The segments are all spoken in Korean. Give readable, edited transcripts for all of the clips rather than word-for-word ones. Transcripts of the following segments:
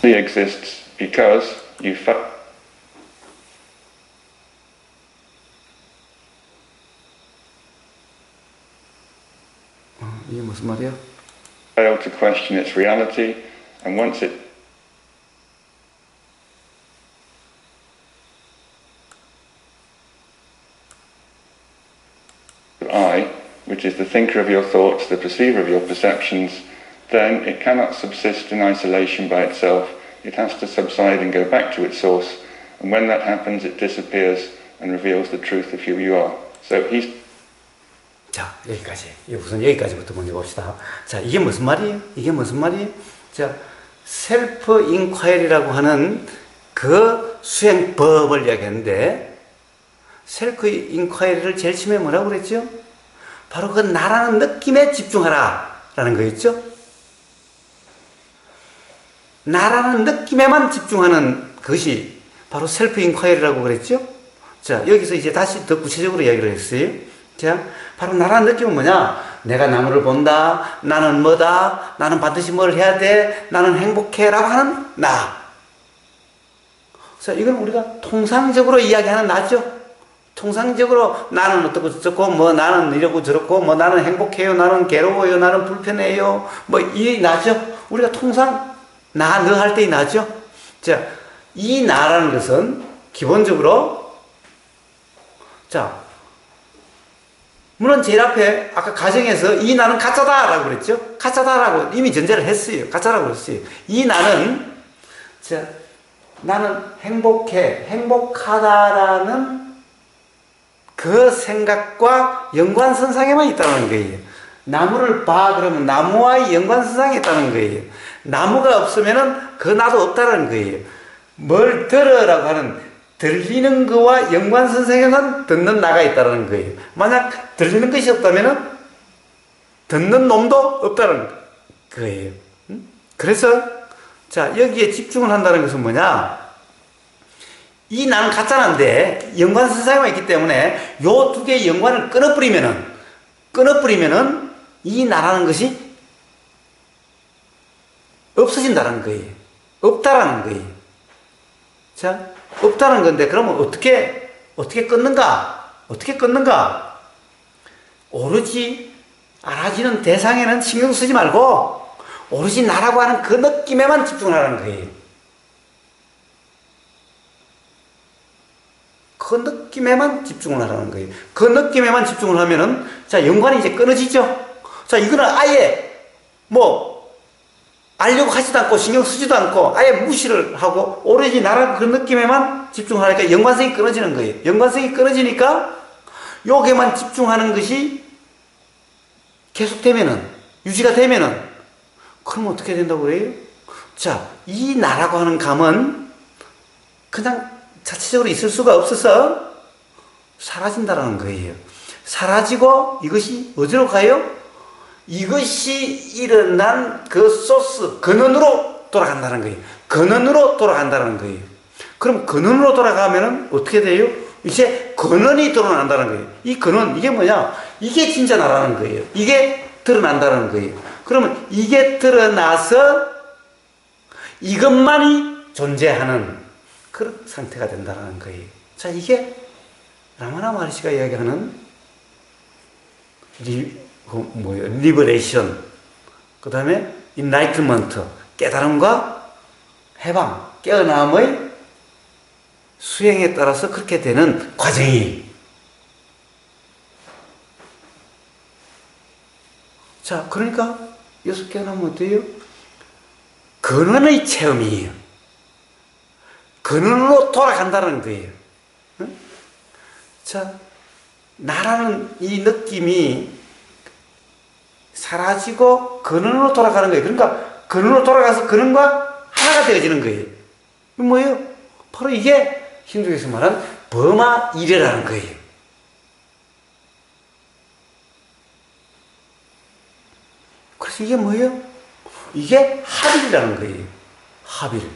exists because you 이게 무슨 말이야? fail to question its reality, and once it I, which is the thinker of your thoughts, the perceiver of your perceptions, then it cannot subsist in isolation by itself. It has to subside and go back to its source. And when that happens, it disappears and reveals the truth of who you are. So he's... 자, 여기까지. 우선 여기까지부터 먼저 봅시다. 자, 이게 무슨 말이에요? 이게 무슨 말이에요? 자, 셀프 인콰이리라고 하는 그 수행법을 이야기하는데, 셀프 인콰이리를 제일 처음에 뭐라고 그랬죠? 바로 그 나라는 느낌에 집중하라 라는 거였죠? 나라는 느낌에만 집중하는 것이 바로 셀프 인콰이리라고 그랬죠? 자, 여기서 이제 다시 더 구체적으로 이야기를 했어요. 자, 바로 나라는 느낌은 뭐냐? 내가 나무를 본다, 나는 뭐다, 나는 반드시 뭘 해야 돼, 나는 행복해 라고 하는 나. 자, 이건 우리가 통상적으로 이야기하는 나죠? 통상적으로 나는 어떻고 저쩌고, 뭐 나는 이러고 저렇고, 뭐 나는 행복해요, 나는 괴로워요, 나는 불편해요, 뭐 이 나죠? 우리가 통상 나, 너 할 때 이 나죠? 자, 이 나라는 것은 기본적으로, 자, 물론 제일 앞에 아까 가정에서 이 나는 가짜다라고 그랬죠? 가짜다라고 이미 전제를 했어요. 가짜라고 그랬어요. 이 나는, 자, 나는 행복해, 행복하다라는 그 생각과 연관선상에만 있다는 거예요. 나무를 봐 그러면 나무와의 연관선상에 있다는 거예요. 나무가 없으면은 그 나도 없다는 거예요. 뭘 들으라고 하는 들리는 거와 연관선상에는 듣는 나가 있다는 거예요. 만약 들리는 것이 없다면은 듣는 놈도 없다는 거예요. 그래서 자, 여기에 집중을 한다는 것은 뭐냐? 이 나는 가짜인데 연관선상에만 있기 때문에 요 두 개의 연관을 끊어버리면은 이 나라는 것이 없어진다는 거예요. 없다라는 거예요. 자, 없다는 건데 그러면 어떻게 끊는가? 어떻게 끊는가? 오로지 알아지는 대상에는 신경 쓰지 말고 오로지 나라고 하는 그 느낌에만 집중하라는 거예요. 그 느낌에만 집중을 하라는 거예요. 그 느낌에만 집중을 하면은, 자, 연관이 이제 끊어지죠? 자, 이거는 아예, 뭐, 알려고 하지도 않고, 신경 쓰지도 않고, 아예 무시를 하고, 오로지 나라 그 느낌에만 집중을 하니까 연관성이 끊어지는 거예요. 연관성이 끊어지니까, 여기에만 집중하는 것이 계속되면은, 유지가 되면은, 그럼 어떻게 된다고 그래요? 자, 이 나라고 하는 감은, 그냥, 자체적으로 있을 수가 없어서 사라진다는 거예요. 사라지고 이것이 어디로 가요? 이것이 일어난 그 소스, 근원으로 돌아간다는 거예요. 근원으로 돌아간다는 거예요. 그럼 근원으로 돌아가면은 어떻게 돼요? 이제 근원이 드러난다는 거예요. 이 근원, 이게 뭐냐? 이게 진짜 나라는 거예요. 이게 드러난다는 거예요. 그러면 이게 드러나서 이것만이 존재하는 그런 상태가 된다는 거예요. 자, 이게 라마나 마하리시가 이야기하는 리버레이션, 그 다음에 인라이트먼트, 깨달음과 해방, 깨어남의 수행에 따라서 그렇게 되는 과정이. 자, 그러니까 여기서 깨어나면 어때요? 근원의 체험이에요. 근원으로 돌아간다는 거예요. 응? 자, 나라는 이 느낌이 사라지고 근원으로 돌아가는 거예요. 그러니까 근원으로 돌아가서 근원과 하나가 되어지는 거예요. 이게 뭐예요? 바로 이게 힌두에서 말하는 버마일이라는 거예요. 그래서 이게 뭐예요? 이게 합일이라는 거예요. 합일.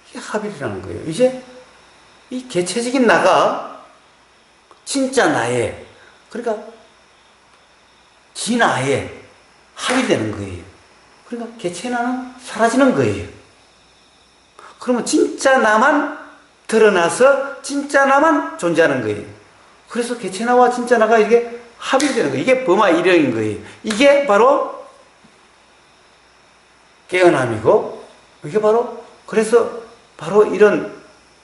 이게 합일이라는 거예요. 이제 이 개체적인 나가 진짜 나의, 그러니까 진아의 합이 되는 거예요. 그러니까 개체 나는 사라지는 거예요. 그러면 진짜 나만 드러나서 진짜 나만 존재하는 거예요. 그래서 개체 나와 진짜 나가 이게 합이 되는 거예요. 이게 범화 일형인 거예요. 이게 바로 깨어남이고, 이게 바로, 그래서 바로 이런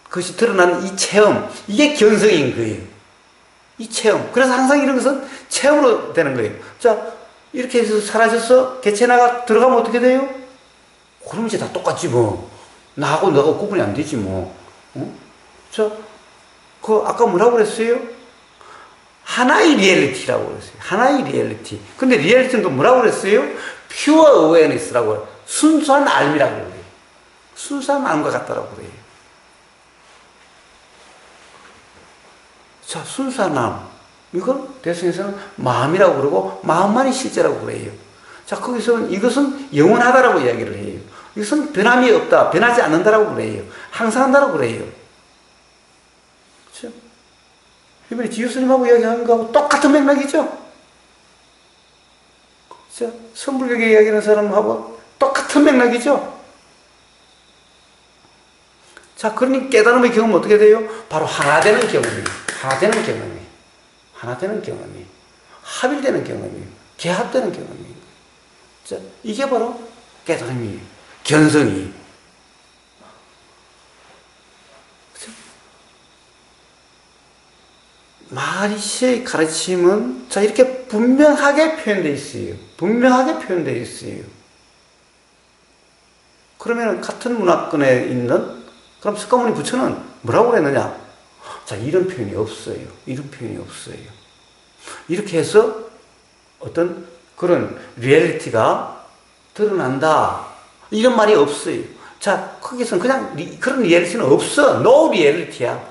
것이 드러나는 이 체험, 이게 견성인 거예요. 이 체험. 그래서 항상 이런 것은 체험으로 되는 거예요. 자, 이렇게 해서 사라져서 개체 나가 들어가면 어떻게 돼요? 그럼 이제 다 똑같지 뭐. 나하고 너가 구분이 안 되지 뭐. 자, 아까 뭐라고 그랬어요? 하나의 리얼리티라고 그랬어요. 하나의 리얼리티. 근데 리얼리티는 또 뭐라고 그랬어요? 퓨어 어웨어니스라고 해요. 순수한 알미라고 그래요. 순수한 알과 같다라고 그래요. 자, 순수한 알. 이걸 대승에서는 마음이라고 그러고, 마음만이 실제라고 그래요. 자, 거기서는 이것은 영원하다라고 이야기를 해요. 이것은 변함이 없다, 변하지 않는다라고 그래요. 항상 한다라고 그래요. 그렇죠? 이번에 지효스님하고 이야기하는 거하고 똑같은 맥락이죠? 그렇죠? 선불교계 이야기하는 사람하고 똑같은 맥락이죠? 자, 그러니 깨달음의 경험은 어떻게 돼요? 바로 하나 되는 경험이에요. 하나 되는 경험이에요. 하나 되는 경험이에요. 합일되는 경험이에요. 개합되는 경험이에요. 자, 이게 바로 깨달음이에요. 견성이. 그렇죠? 마리시의 가르침은 자, 이렇게 분명하게 표현되어 있어요. 분명하게 표현되어 있어요. 그러면 같은 문화권에 있는 그럼 석가모니 부처는 뭐라고 그랬느냐? 자, 이런 표현이 없어요. 이런 표현이 없어요. 이렇게 해서 어떤 그런 리얼리티가 드러난다. 이런 말이 없어요. 자, 거기서는 그냥 그런 리얼리티는 없어. no 리얼리티야.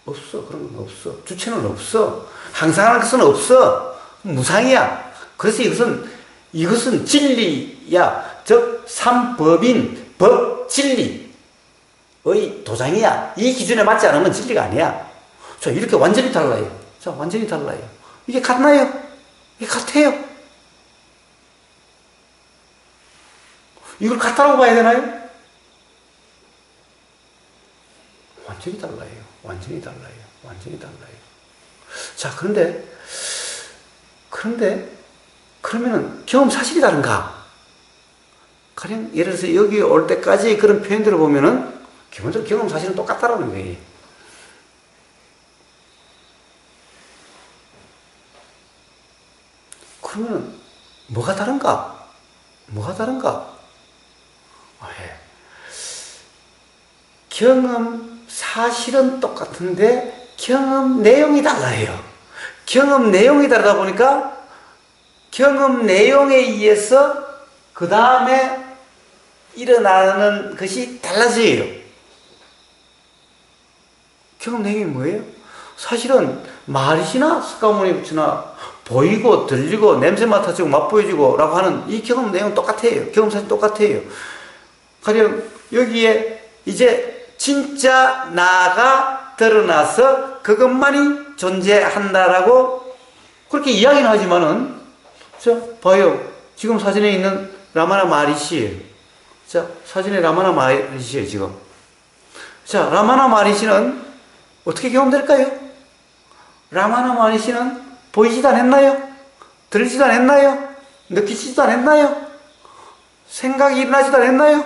없어. 그런 건 없어. 주체는 없어. 항상 하는 것은 없어. 무상이야. 그래서 이것은 진리야. 즉, 삼법인 법 진리의 도장이야. 이 기준에 맞지 않으면 진리가 아니야. 자, 이렇게 완전히 달라요. 자, 완전히 달라요. 이게 같나요? 이게 같아요. 이걸 같다라고 봐야 되나요? 완전히 달라요. 완전히 달라요. 완전히 달라요. 자, 그러면은 경험 사실이 다른가? 가령 예를 들어서 여기 올 때까지 그런 표현들을 보면은 기본적으로 경험 사실은 똑같다라는 거예요. 그러면 뭐가 다른가? 뭐가 다른가? 예. 경험 사실은 똑같은데 경험 내용이 달라요. 경험 내용이 다르다 보니까 경험 내용에 의해서 그 다음에 일어나는 것이 달라져요. 경험 내용이 뭐예요? 사실은 마리시나 석가모니 부처나 보이고 들리고 냄새 맡아지고 맛보여지고 라고 하는 이 경험 내용은 똑같아요. 경험 사실 똑같아요. 가령 여기에 이제 진짜 나가 드러나서 그것만이 존재한다라고 그렇게 이야기는 하지만은 자, 봐요. 지금 사진에 있는 라마나 마리시예요. 자, 사진에 라마나 마리시예요, 지금. 자, 라마나 마리시는 어떻게 경험될까요? 라마나 마리시는 보이지도 않았나요? 들리지도 않았나요? 느끼지도 않았나요? 생각이 일어나지도 않았나요?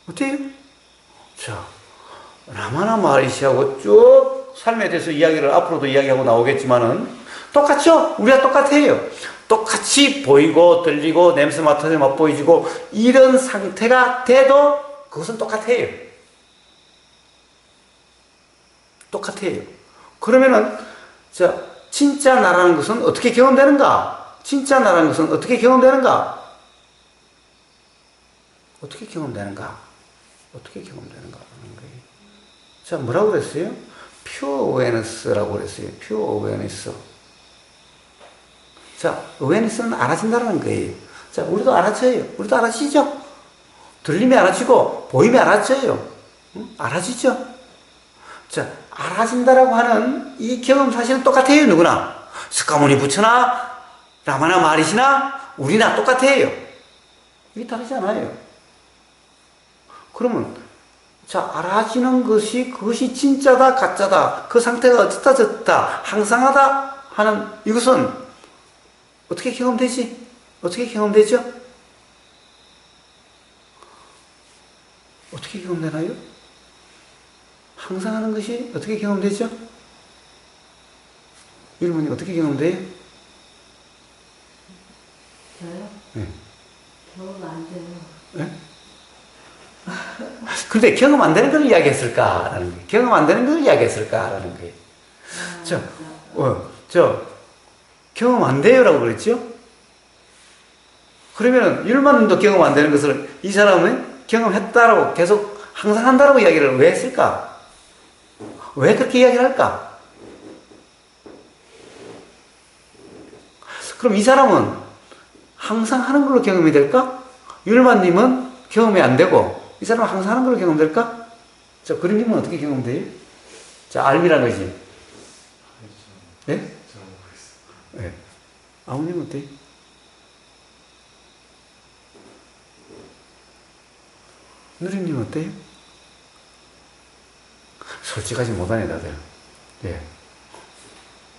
어때요? 자, 라마나 마리시하고 쭉 삶에 대해서 이야기를 앞으로도 이야기하고 나오겠지만은 똑같죠? 우리가 똑같아요. 똑같이 보이고 들리고 냄새 맡아서 맛보이지고 이런 상태가 돼도 그것은 똑같아요. 똑같아요. 그러면은 자, 진짜 나라는 것은 어떻게 경험되는가? 진짜 나라는 것은 어떻게 경험되는가? 어떻게 경험되는가? 어떻게 경험되는가 하는 거예요. 자, 뭐라고 그랬어요? 퓨어 어웨어니스라고 그랬어요. 퓨어 어웨어니스. 자, 어웨어니스는 알아진다는 거예요. 자, 우리도 알아져요. 우리도 알아지죠? 들림이 알아지고 보임이 알아져요. 응? 알아지죠? 자, 알아진다라고 하는 이 경험 사실은 똑같아요. 누구나. 석가모니 부처나 라마나 마리시나 우리나 똑같아요. 이게 다르지 않아요. 그러면 자, 알아지는 것이 그것이 진짜다 가짜다 그 상태가 어떻다 저렇다 항상하다 하는 이것은 어떻게 경험되지? 어떻게 경험되죠? 어떻게 경험되나요? 항상 하는 것이 어떻게 경험되죠? 일본이 어떻게 경험돼요? 저요? 네. 경험 안 돼요. 네? 근데 경험 안 되는 걸 이야기했을까라는 거예요. 경험 안 되는 걸 이야기했을까라는 거예요. 저 경험 안 돼요라고 그랬죠? 그러면 율만도 경험 안 되는 것을 이 사람은 경험했다라고 계속 항상 한다라고 이야기를 왜 했을까? 왜 그렇게 이야기를 할까? 그럼 이 사람은 항상 하는 걸로 경험이 될까? 율만님은 경험이 안 되고 이 사람은 항상 하는 걸로 경험될까? 자, 그림님은 어떻게 경험돼요? 자, 알미란 거지. 네? 네. 아버님은 어때요? 누리님 어때요? 솔직하지 못하네 다들. 예.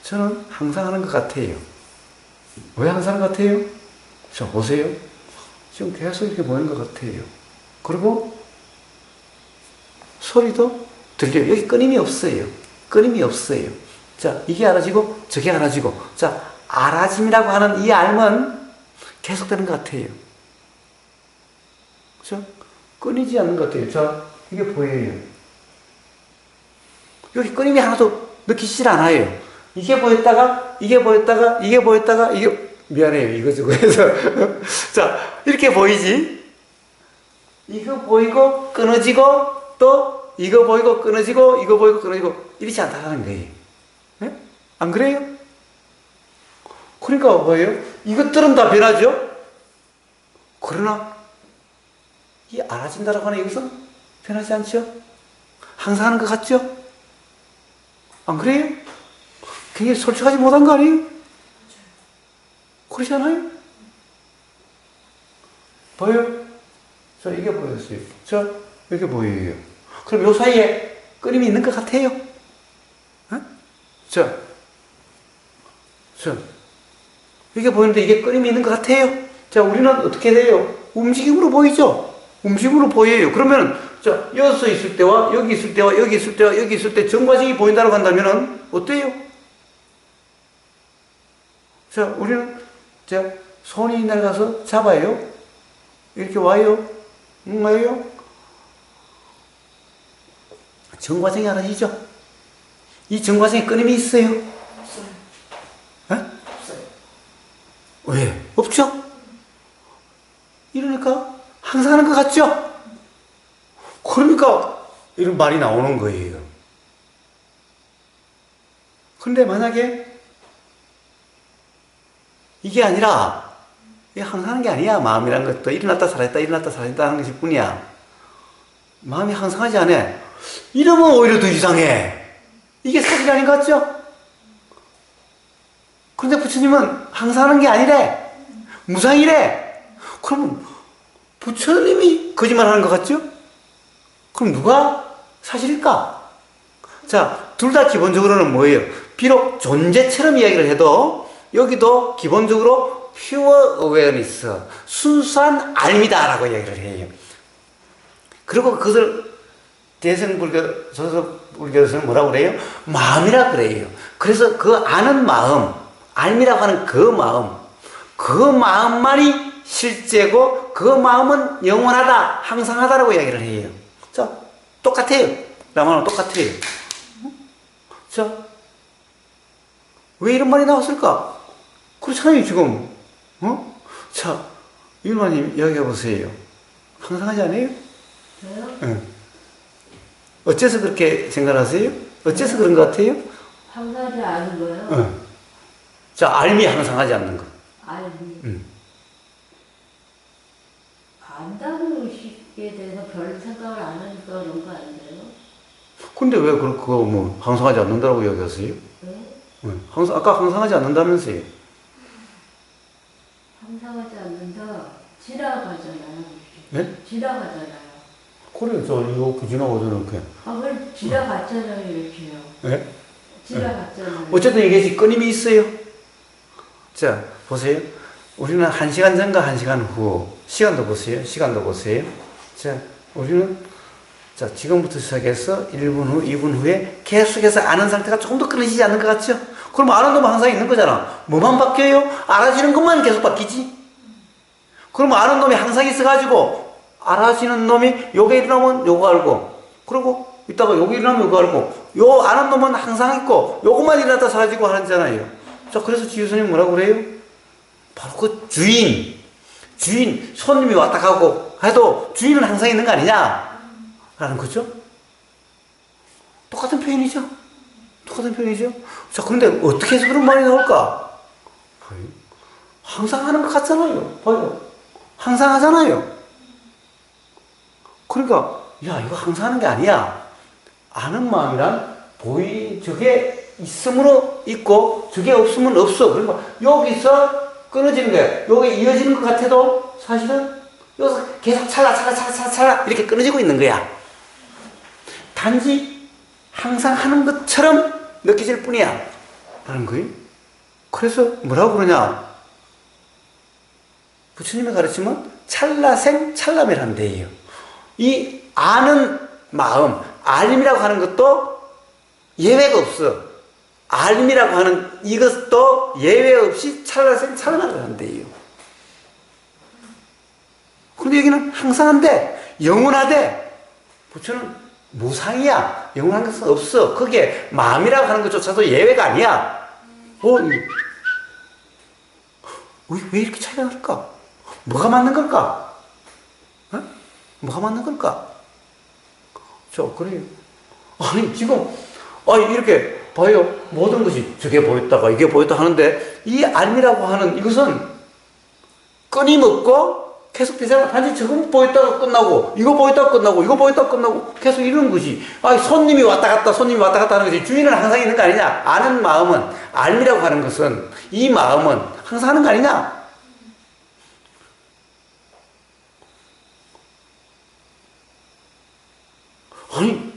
저는 항상 하는 것 같아요. 왜 항상 하는 것 같아요? 자 보세요. 지금 계속 이렇게 보이는 것 같아요. 그리고 소리도 들려요. 여기 끊임이 없어요. 끊임이 없어요. 자, 이게 알아지고 저게 알아지고. 자, 알아짐이라고 하는 이 알면 계속되는 것 같아요. 그렇죠? 끊이지 않는 것 같아요. 자, 이게 보여요. 여기 끊임이 하나도 느끼질 않아요. 이게 보였다가, 이게 보였다가, 이게 보였다가, 이게, 미안해요. 이거 저거 해서. 자, 이렇게 보이지? 이거 보이고, 끊어지고, 또, 이거 보이고, 끊어지고, 이거 보이고, 끊어지고, 이렇지 않다는 거예요. 네? 안 그래요? 그러니까 뭐예요? 이것들은 다 변하죠? 그러나, 이 알아진다라고 하는 이것은 변하지 않죠? 항상 하는 것 같죠? 안 그래요? 굉장히 솔직하지 못한 거 아니에요? 그렇지 않아요? 보여요? 저 이게 보였어요. 저 이게 보여요. 그럼 요 사이에 끊임이 있는 것 같아요? 어? 저 이게 보이는데 이게 끊임이 있는 것 같아요? 자, 우리는 어떻게 돼요? 움직임으로 보이죠? 움직임으로 보여요. 그러면 자, 여기서 있을 때와 여기 있을 때와 여기 있을 때와 여기 있을 때 정과정이 보인다고 한다면 어때요? 자, 우리는 자, 손이 내려가서 잡아요. 이렇게 와요. 와요. 정과정이 알아지죠? 이 정과정에 끊임이 있어요? 없어요. 에? 없어요. 왜? 없죠? 이러니까 항상 하는 것 같죠? 그러니까 이런 말이 나오는 거예요. 그런데 만약에 이게 아니라 이게 항상 하는 게 아니야. 마음이란 것도 일어났다 사라졌다 일어났다 사라졌다 하는 것일 뿐이야. 마음이 항상하지 않아. 이러면 오히려 더 이상해. 이게 사실 아닌 것 같죠? 그런데 부처님은 항상 하는 게 아니래. 무상이래. 그러면 부처님이 거짓말하는 것 같죠? 그럼 누가 사실일까? 자, 둘 다 기본적으로는 뭐예요? 비록 존재처럼 이야기를 해도 여기도 기본적으로 pure awareness, 순수한 알미다라고 이야기를 해요. 그리고 그것을 대승불교, 조선불교에서는 뭐라고 그래요? 마음이라 그래요. 그래서 그 아는 마음, 알미라고 하는 그 마음만이 실제고 그 마음은 영원하다, 항상하다라고 이야기를 해요. 자, 똑같아요. 라마는 똑같아요. 자, 왜 이런 말이 나왔을까? 그렇잖아요, 지금. 자, 윤마님 이야기해 보세요. 항상하지 않아요? 저요? 응. 어째서 그렇게 생각하세요? 어째서 그런 것 같아요? 항상하지 않은 거예요? 응. 자, 알미 항상하지 않는 거. 알미. 응. 안다는 의식에 대해서 별 생각을 안 하니까 그런 거 아닌데요? 근데 왜 그거 뭐 항상하지 않는다고 이야기하세요? 네? 응. 아까 항상하지 않는다면서요? 항상하지 않는다. 지나가잖아요. 네? 지나가잖아요. 그래, 저 이거 지나가잖아요, 이렇게. 아, 그걸 지나갔잖아요, 이렇게요. 네? 지나갔잖아요. 어쨌든 이게 끊임이 있어요. 자, 보세요. 우리는 1시간 전과 1시간 후, 시간도 보세요. 시간도 보세요. 자, 우리는, 자, 지금부터 시작해서 1분 후, 2분 후에 계속해서 아는 상태가 조금 더 끊어지지 않는 것 같죠? 그럼 아는 놈은 항상 있는 거잖아. 뭐만 바뀌어요? 알아지는 것만 계속 바뀌지? 그럼 아는 놈이 항상 있어가지고, 알아지는 놈이 요게 일어나면 요거 알고, 그리고 이따가 요게 일어나면 요거 알고, 요 아는 놈은 항상 있고, 요것만 일어났다 사라지고 하잖아요. 자, 그래서 지유스님 뭐라고 그래요? 바로 그 주인, 손님이 왔다 가고 해도 주인은 항상 있는 거 아니냐? 라는 거죠. 똑같은 표현이죠. 똑같은 표현이죠. 자, 그런데 어떻게 해서 그런 말이 나올까? 봐요. 항상 하는 것 같잖아요. 봐요. 항상 하잖아요. 그러니까, 야, 이거 항상 하는 게 아니야. 아는 마음이란 저게 있으므로 있고, 저게 없으면 없어. 그러니까, 여기서 끊어지는 거야. 여기 이어지는 것 같아도, 사실은, 여기서 계속 찰나, 이렇게 끊어지고 있는 거야. 단지, 항상 하는 것처럼 느껴질 뿐이야. 라는 거예요. 그래서, 뭐라고 그러냐. 부처님의 가르침은 찰나생 찰나매라는 데예요. 이 아는 마음, 알림이라고 하는 것도 예외가 없어. 알림이라고 하는 이것도 예외 없이 찰나생 찰나라는 데예요. 그런데 여기는 항상한데, 영원하되, 부처는 무상이야. 영원한 것은 없어. 그게 마음이라고 하는 것조차도 예외가 아니야. 왜 이렇게 차이가 날까? 뭐가 맞는 걸까? 어? 뭐가 맞는 걸까? 그래요. 아니, 지금, 이렇게 봐요. 모든 것이 저게 보였다가 이게 보였다 하는데, 이 알미라고 하는 이것은 끊임없고 계속되잖아. 단지 저거 보였다가 끝나고, 이거 보였다가 끝나고, 이거 보였다가 끝나고, 계속 이러는 거지. 손님이 왔다 갔다 하는 거지. 주인은 항상 있는 거 아니냐? 아는 마음은, 알미라고 하는 것은, 이 마음은 항상 하는 거 아니냐? 아니,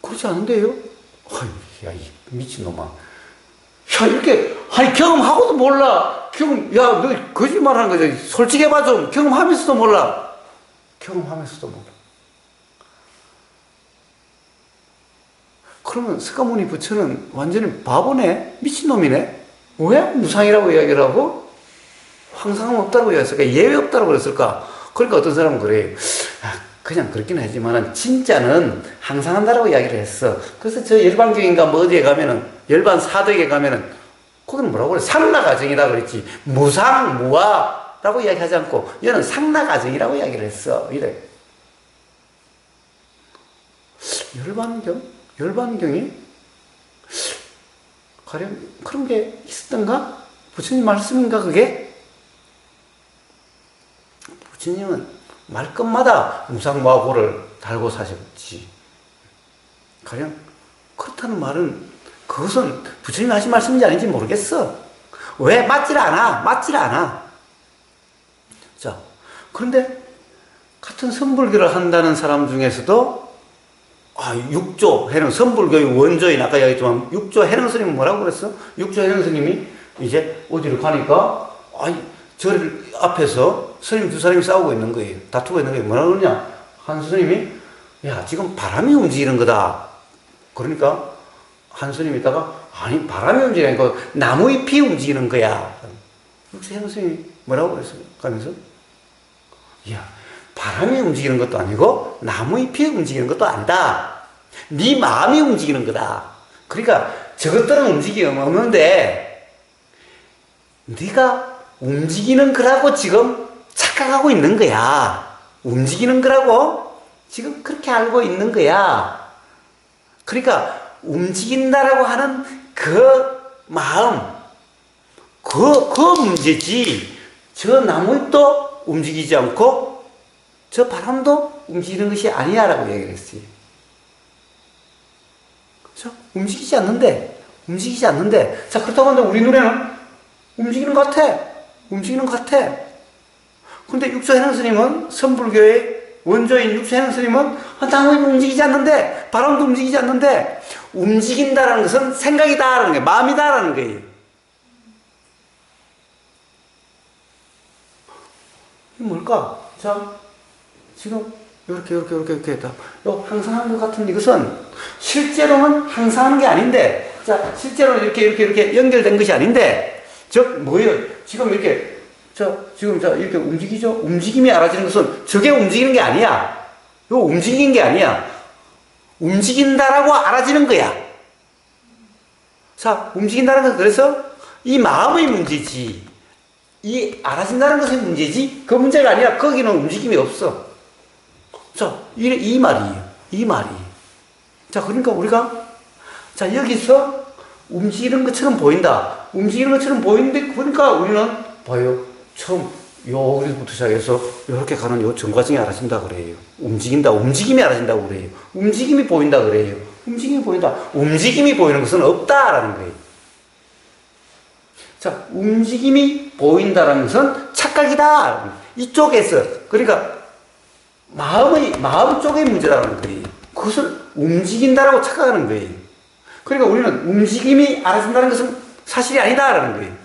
그렇지 않은데요? 야, 이 미친놈아. 야, 이렇게, 경험하고도 몰라. 너 거짓말 하는 거지. 솔직히 해봐 좀. 경험하면서도 몰라. 경험하면서도 몰라. 그러면 석가모니 부처는 완전히 바보네? 미친놈이네? 왜 무상이라고 이야기를 하고 항상은 없다고 이야기했을까? 예외 없다고 그랬을까? 그러니까 어떤 사람은 그래요. 그냥 그렇긴 하지만 진짜는 항상 한다라고 이야기를 했어. 그래서 저 열반경인가 뭐 어디에 가면은 열반 사덕에 가면은 거기는 뭐라고 그래? 상나가정이라고 그랬지. 무상 무아라고 이야기하지 않고 얘는 상나가정이라고 이야기를 했어. 이래. 열반경이 가령 그런 게 있었던가? 부처님 말씀인가 그게? 부처님은 말끝마다 무상무아고를 달고 사셨지. 가령 그렇다는 말은 그것은 부처님이 하신 말씀인지 아닌지 모르겠어. 왜? 맞질 않아. 자, 그런데 같은 선불교를 한다는 사람 중에서도 육조 해능 선불교의 원조인 아까 이야기했지만 육조 해능 스님은 뭐라고 그랬어? 육조 해능 스님이 이제 어디를 가니까 절 앞에서 스님 두 사람이 싸우고 있는 거예요. 다투고 있는 거예요. 뭐라 그러냐? 한 스님이 야, 지금 바람이 움직이는 거다. 그러니까 한 스님이 있다가 아니, 바람이 움직이니까 나무 잎이 움직이는 거야. 육조 해능 스님이 뭐라고 그랬어요? 가면서 야, 바람이 움직이는 것도 아니고 나무 잎이 움직이는 것도 아니다. 네 마음이 움직이는 거다. 그러니까 저것들은 움직임이 없는데 네가 움직이는 거라고 지금 착각하고 있는 거야. 움직이는 거라고 지금 그렇게 알고 있는 거야. 그러니까 움직인다라고 하는 그 마음, 그 문제지. 저 나무잎도 움직이지 않고 저 바람도 움직이는 것이 아니야 라고 얘기를 했어요. 그렇죠? 움직이지 않는데 자, 그렇다고 하는데 우리 눈에는 움직이는 것 같아. 움직이는 것 같아. 근데 육조해능 스님은, 선불교의 원조인 육조해능 스님은 당연히 움직이지 않는데, 바람도 움직이지 않는데, 움직인다라는 것은 생각이다라는 거예요. 마음이다라는 거예요. 이게 뭘까? 자, 지금 이렇게 했다. 항상 하는 것 같은 이것은 실제로는 항상 하는 게 아닌데, 자, 실제로는 이렇게 연결된 것이 아닌데, 즉, 뭐예요? 지금 이렇게, 이렇게 움직이죠? 움직임이 알아지는 것은 저게 움직이는 게 아니야. 이거 움직이는 게 아니야. 움직인다라고 알아지는 거야. 자, 움직인다는 것은 그래서 이 마음의 문제지. 이 알아진다는 것의 문제지. 그 문제가 아니라 거기는 움직임이 없어. 자, 이 말이에요. 이 말이. 자, 그러니까 우리가, 자, 여기서 움직이는 것처럼 보인다. 움직이는 것처럼 보이는데, 그러니까 우리는 봐요. 처음, 여기부터 시작해서 이렇게 가는 요 전과정이 알아진다 그래요. 움직인다. 움직임이 알아진다고 그래요. 움직임이 보인다 그래요. 움직임이 보인다. 움직임이 보이는 것은 없다라는 거예요. 자, 움직임이 보인다라는 것은 착각이다. 이쪽에서, 그러니까 마음 쪽의 문제라는 거예요. 그것을 움직인다라고 착각하는 거예요. 그러니까 우리는 움직임이 알아진다는 것은 사실이 아니다라는 거예요.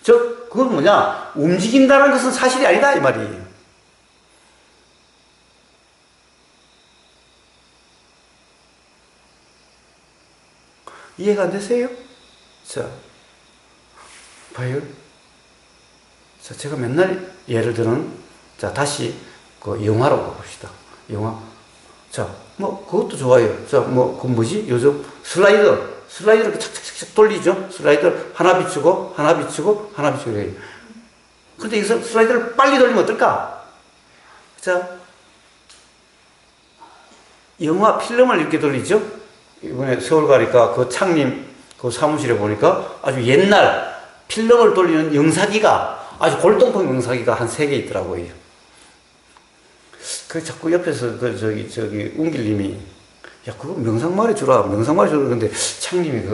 즉, 그건 뭐냐? 움직인다는 것은 사실이 아니다, 이 말이에요. 이해가 안 되세요? 자, 봐요. 자, 제가 맨날 예를 들은, 자, 다시 그 영화로 가봅시다. 영화. 자, 뭐, 그것도 좋아요. 자, 뭐, 그 뭐지? 요즘 슬라이더를 착착착착 돌리죠? 슬라이더 하나 비추고, 하나 비추고, 하나 비추고 이래요. 근데 여기서 슬라이더를 빨리 돌리면 어떨까? 자, 영화 필름을 이렇게 돌리죠? 이번에 서울 가니까 그 창님 그 사무실에 보니까 아주 옛날 필름을 돌리는 영사기가, 아주 골동품 영사기가 한 3개 있더라고요. 그 자꾸 옆에서 저기 웅길님이, 야, 그거 명상말에 주라. 근데 창님이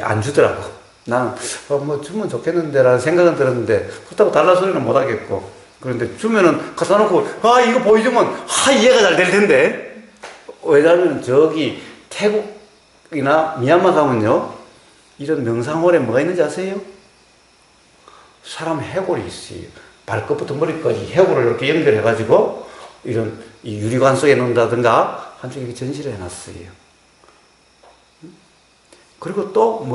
안 주더라고. 나는, 뭐, 주면 좋겠는데, 라는 생각은 들었는데, 그렇다고 달라 소리는 못 하겠고. 그런데 주면은 갖다 놓고, 이거 보여주면, 이해가 잘 될 텐데. 왜냐면, 저기, 태국이나 미얀마 가면요, 이런 명상홀에 뭐가 있는지 아세요? 사람 해골이 있어요. 발끝부터 머리까지 해골을 이렇게 연결해가지고, 이런, 이 유리관 속에 넣는다든가, 한쪽에 이렇게 전시를 해놨어요. 그리고 또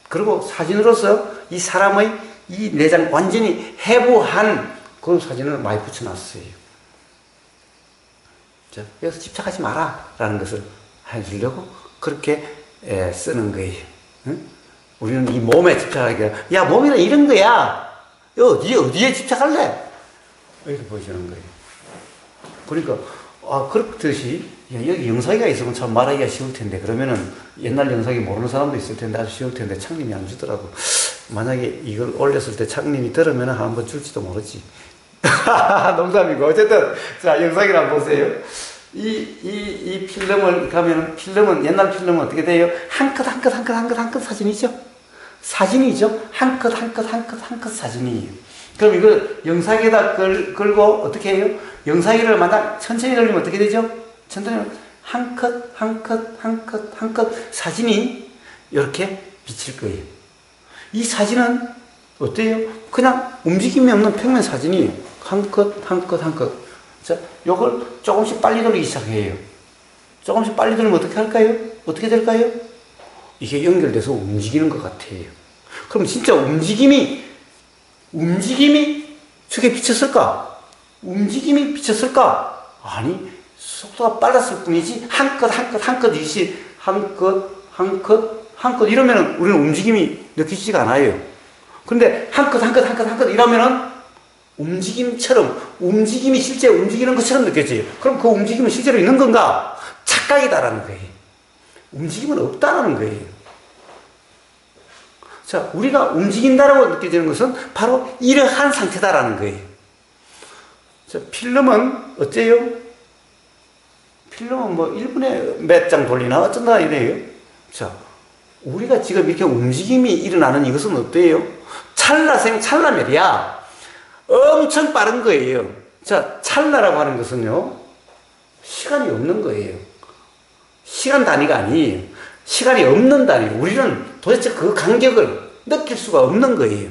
그리고 사진으로서 이 사람의 이 내장 완전히 해부한 그런 사진을 많이 붙여놨어요. 자, 여기서 집착하지 마라 라는 것을 해주려고 그렇게 쓰는 거예요. 응? 우리는 이 몸에 집착하게, 야, 몸이란 이런 거야. 어디에 집착할래? 이렇게 보여주는 거예요. 그러니까, 그렇듯이, 여기 영상이가 있으면 참 말하기가 쉬울 텐데, 그러면은 옛날 영상이 모르는 사람도 있을 텐데 아주 쉬울 텐데 창님이 안 주더라고. 만약에 이걸 올렸을 때 창님이 들으면 한번 줄지도 모르지. 농담이고. 어쨌든, 자, 영상이를 한번 보세요. 이 필름을 가면은, 옛날 필름은 어떻게 돼요? 한 컷 사진이죠? 사진이죠? 한 컷 사진이에요. 그럼 이걸 영상에다 걸고 어떻게 해요? 영상기를 만약 천천히 돌리면 어떻게 되죠? 천천히 한 컷 사진이 이렇게 비칠 거예요. 이 사진은 어때요? 그냥 움직임이 없는 평면 사진이 한 컷. 자, 요걸 조금씩 빨리 돌리기 시작해요. 조금씩 빨리 돌리면 어떻게 할까요? 어떻게 될까요? 이게 연결돼서 움직이는 것 같아요. 그럼 진짜 움직임이 저게 비쳤을까? 움직임이 비쳤을까? 아니, 속도가 빨랐을 뿐이지, 한 컷 이것이 한 컷 이러면은 우리는 움직임이 느껴지지가 않아요. 그런데 한 컷 이러면은 움직임이 실제 움직이는 것처럼 느껴져요. 그럼 그 움직임은 실제로 있는 건가? 착각이다라는 거예요. 움직임은 없다라는 거예요. 자, 우리가 움직인다라고 느껴지는 것은 바로 이러한 상태다라는 거예요. 자, 필름은 어째요? 필름은 뭐 1분에 몇 장 돌리나 어쩐다 이래요. 자, 우리가 지금 이렇게 움직임이 일어나는 이것은 어때요? 찰나생 찰나멸이야. 엄청 빠른 거예요. 자, 찰나라고 하는 것은요, 시간이 없는 거예요. 시간 단위가 아니에요. 시간이 없는 단위. 우리는 도대체 그 간격을 느낄 수가 없는 거예요.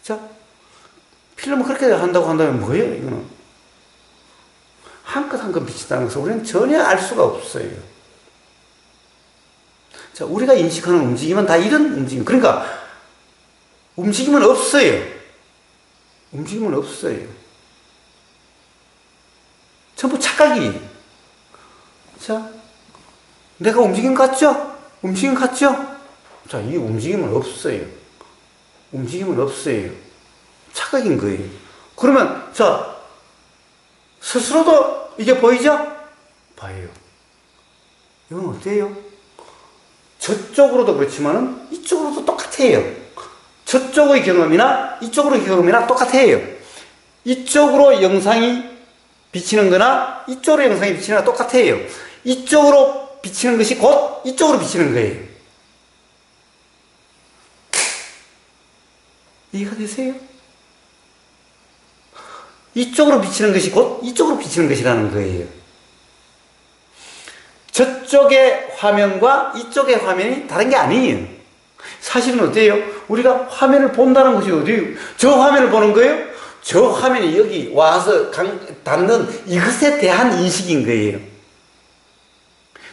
자, 필름을 그렇게 한다고 한다면 뭐예요, 이거는? 한 컷 한 컷 비친다는 것을 우리는 전혀 알 수가 없어요. 자, 우리가 인식하는 움직임은 다 이런 움직임. 그러니까, 움직임은 없어요. 움직임은 없어요. 전부 착각이에요. 자, 내가 움직임 같죠? 움직임 같죠? 자, 이 움직임은 없어요. 움직임은 없어요. 착각인 거예요. 그러면, 자, 스스로도 이게 보이죠? 봐요. 이건 어때요? 저쪽으로도 그렇지만은 이쪽으로도 똑같아요. 저쪽의 경험이나 이쪽으로의 경험이나 똑같아요. 이쪽으로 영상이 비치는 거나 이쪽으로 영상이 비치는 거나 똑같아요. 이쪽으로 비치는 것이 곧 이쪽으로 비치는 거예요. 이해가 되세요? 이쪽으로 비치는 것이 곧 이쪽으로 비치는 것이라는 거예요. 저쪽의 화면과 이쪽의 화면이 다른 게 아니에요. 사실은 어때요? 우리가 화면을 본다는 것이 어디예요? 저 화면을 보는 거예요? 저 화면이 여기 와서 닿는 이것에 대한 인식인 거예요.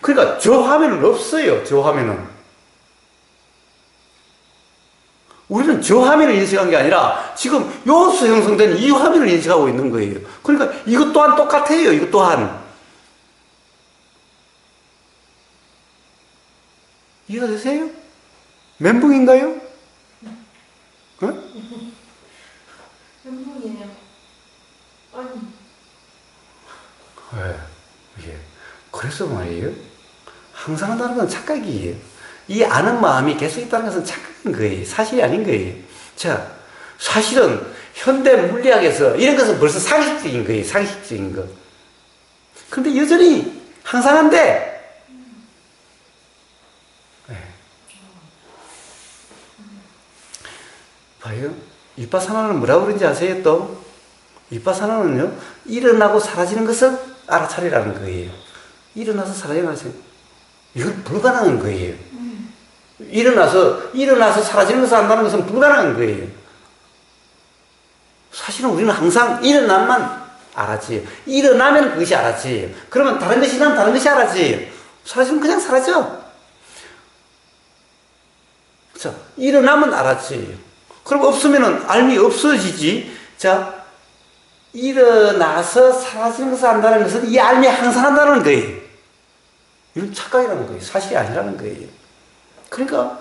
그러니까 저 화면은 없어요. 저 화면은. 우리는 저 화면을 인식한 게 아니라 지금 여기서 형성된 이 화면을 인식하고 있는 거예요. 그러니까 이것 또한 똑같아요. 이것 또한. 이해가 되세요? 멘붕인가요? 어? 멘붕이에요. 아니. 왜? 예. 그래서 말이에요. 항상 한다는 건 착각이에요. 이 아는 마음이 계속 있다는 것은 착각인 거예요. 사실이 아닌 거예요. 자, 사실은 현대 물리학에서 이런 것은 벌써 상식적인 거예요. 상식적인 거. 그런데 여전히 항상한데, 봐요. 위파사나는 뭐라고 그러는지 아세요? 또 위파사나는요, 일어나고 사라지는 것을 알아차리라는 거예요. 일어나서 사라지는 것은 이건 불가능한 거예요. 일어나서 사라지는 것을 안다는 것은 불가능한 거예요. 사실은 우리는 항상 일어나면 알았지. 일어나면 그것이 알았지. 그러면 다른 것이 일어나면 다른 것이 알았지. 사라지면 그냥 사라져. 자, 일어나면 알았지. 그럼 없으면은 알미 없어지지. 자, 일어나서 사라지는 것을 안다는 것은 이 알미 항상 한다는 거예요. 이건 착각이라는 거예요. 사실이 아니라는 거예요. 그러니까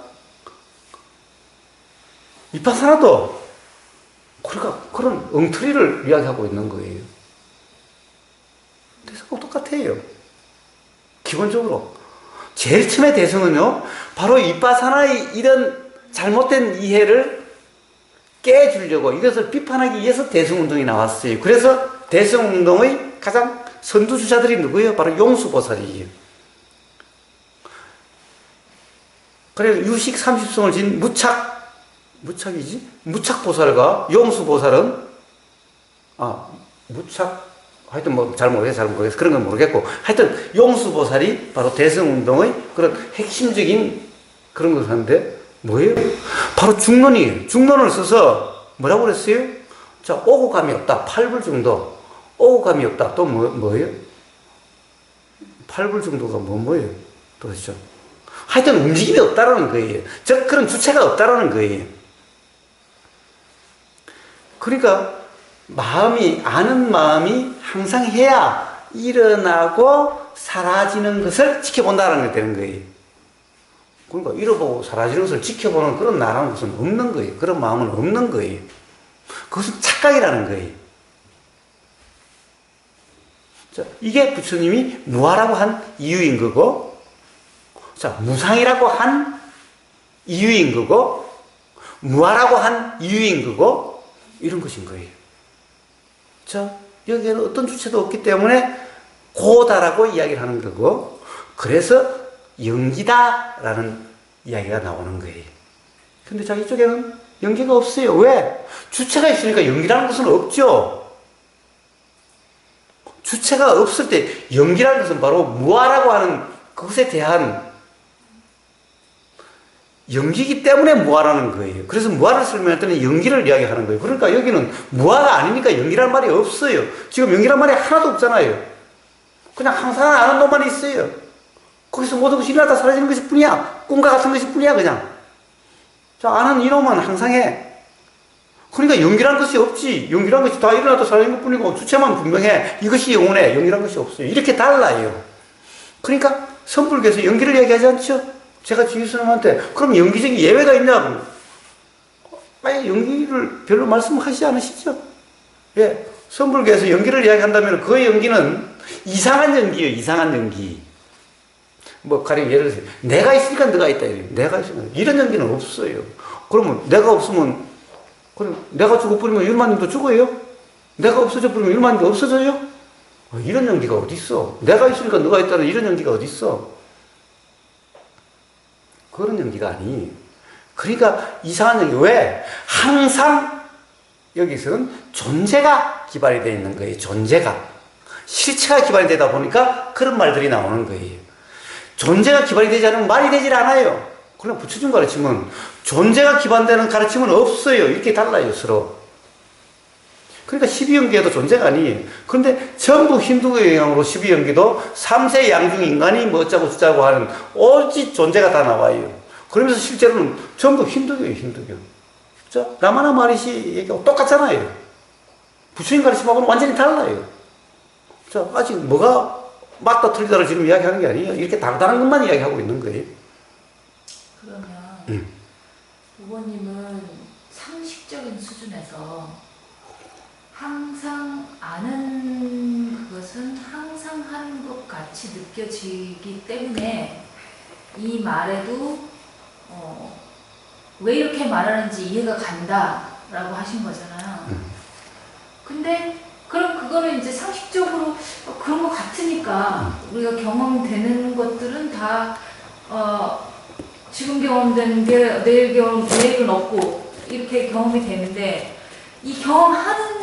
위파사나도 그러니까 그런 엉터리를 이야기하고 있는 거예요. 대성하고 똑같아요. 기본적으로 제일 처음에 대성은요, 바로 위파사나의 이런 잘못된 이해를 깨주려고 이것을 비판하기 위해서 대성운동이 나왔어요. 그래서 대성운동의 가장 선두주자들이 누구예요? 바로 용수보살이에요. 그래서 유식 30성을 진 무착보살과 용수보살은, 하여튼 뭐 잘 모르겠어. 그런 건 모르겠고, 하여튼 용수보살이 바로 대성운동의 그런 핵심적인 그런 것을 하는데, 뭐예요? 바로 중론이에요. 중론을 써서 뭐라고 그랬어요? 자, 오고감이 없다. 8불 정도. 오고감이 없다. 또 뭐예요? 8불 정도가 뭐예요? 도대체. 하여튼 움직임이 없다라는 거예요. 즉, 그런 주체가 없다라는 거예요. 그러니까, 아는 마음이 항상 해야 일어나고 사라지는 것을 지켜본다는 게 되는 거예요. 그러니까 잃어보고 사라지는 것을 지켜보는 그런 나라는 것은 없는 거예요. 그런 마음은 없는 거예요. 그것은 착각이라는 거예요. 자, 이게 부처님이 무아라고 한 이유인 거고, 자, 무상이라고 한 이유인 거고, 무아라고 한 이유인 거고, 이런 것인 거예요. 자, 여기에는 어떤 주체도 없기 때문에 고다라고 이야기를 하는 거고, 그래서 영기다라는 이야기가 나오는 거예요. 근데 자, 이쪽에는 연기가 없어요. 왜? 주체가 있으니까 연기라는 것은 없죠. 주체가 없을 때 연기라는 것은 바로 무아라고 하는 그것에 대한 연기이기 때문에 무아라는 거예요. 그래서 무아를 설명할 때는 연기를 이야기하는 거예요. 그러니까 여기는 무아가 아니니까 연기라는 말이 없어요. 지금 연기라는 말이 하나도 없잖아요. 그냥 항상 아는 놈만 있어요. 거기서 모든 것이 일어나다 사라지는 것일 뿐이야. 꿈과 같은 것일 뿐이야, 그냥. 자, 아는 이놈은 항상 해. 그러니까 연기라는 것이 없지. 연기라는 것이 다 일어나다 사라지는 것 뿐이고 주체만 분명해. 이것이 영원해. 연기라는 것이 없어요. 이렇게 달라요. 그러니까 선불교에서 연기를 얘기하지 않죠? 제가 지휘스님한테 그럼 연기적인 예외가 있냐고. 아예 연기를 별로 말씀하시지 않으시죠? 예. 선불교에서 연기를 이야기한다면 그 연기는 이상한 연기예요. 이상한 연기. 뭐 가령 예를 들어서 내가 있으니까 너가 있다. 내가 있으니까 이런 연기는 없어요. 그러면 내가 없으면 그럼 내가 죽어버리면 율마님도 죽어요? 내가 없어져 버리면 율마님도 없어져요? 이런 연기가 어디 있어? 내가 있으니까 너가 있다는 이런 연기가 어디 있어? 그런 연기가 아니. 그러니까 이상한 연기. 왜? 항상 여기서는 존재가 기반이 되어 있는 거예요. 존재가. 실체가 기반이 되다 보니까 그런 말들이 나오는 거예요. 존재가 기반이 되지 않으면 말이 되질 않아요. 그냥 붙여준 가르침은 존재가 기반되는 가르침은 없어요. 이렇게 달라요, 서로. 그러니까 12연기에도 존재가 아니에요. 그런데 전부 힌두교의 영향으로 12연기도 3세 양중 인간이 뭐 어쩌고 저쩌고 하는 오직 존재가 다 나와요. 그러면서 실제로는 전부 힌두교예요, 힌두교. 자, 라마나 마리시 얘기하고 똑같잖아요. 부처님 가르침하고는 완전히 달라요. 자, 아직 뭐가 맞다 틀리다를 지금 이야기하는 게 아니에요. 이렇게 다르다는 것만 이야기하고 있는 거예요. 그러면 부모님은 상식적인 수준에서 항상 아는 그것은 항상 하는 것 같이 느껴지기 때문에 이 말에도 왜 이렇게 말하는지 이해가 간다라고 하신 거잖아요. 근데 그럼 그거는 이제 상식적으로 그런 것 같으니까 우리가 경험되는 것들은 다 지금 경험되는 게 내일은 없고 이렇게 경험이 되는데 이 경험하는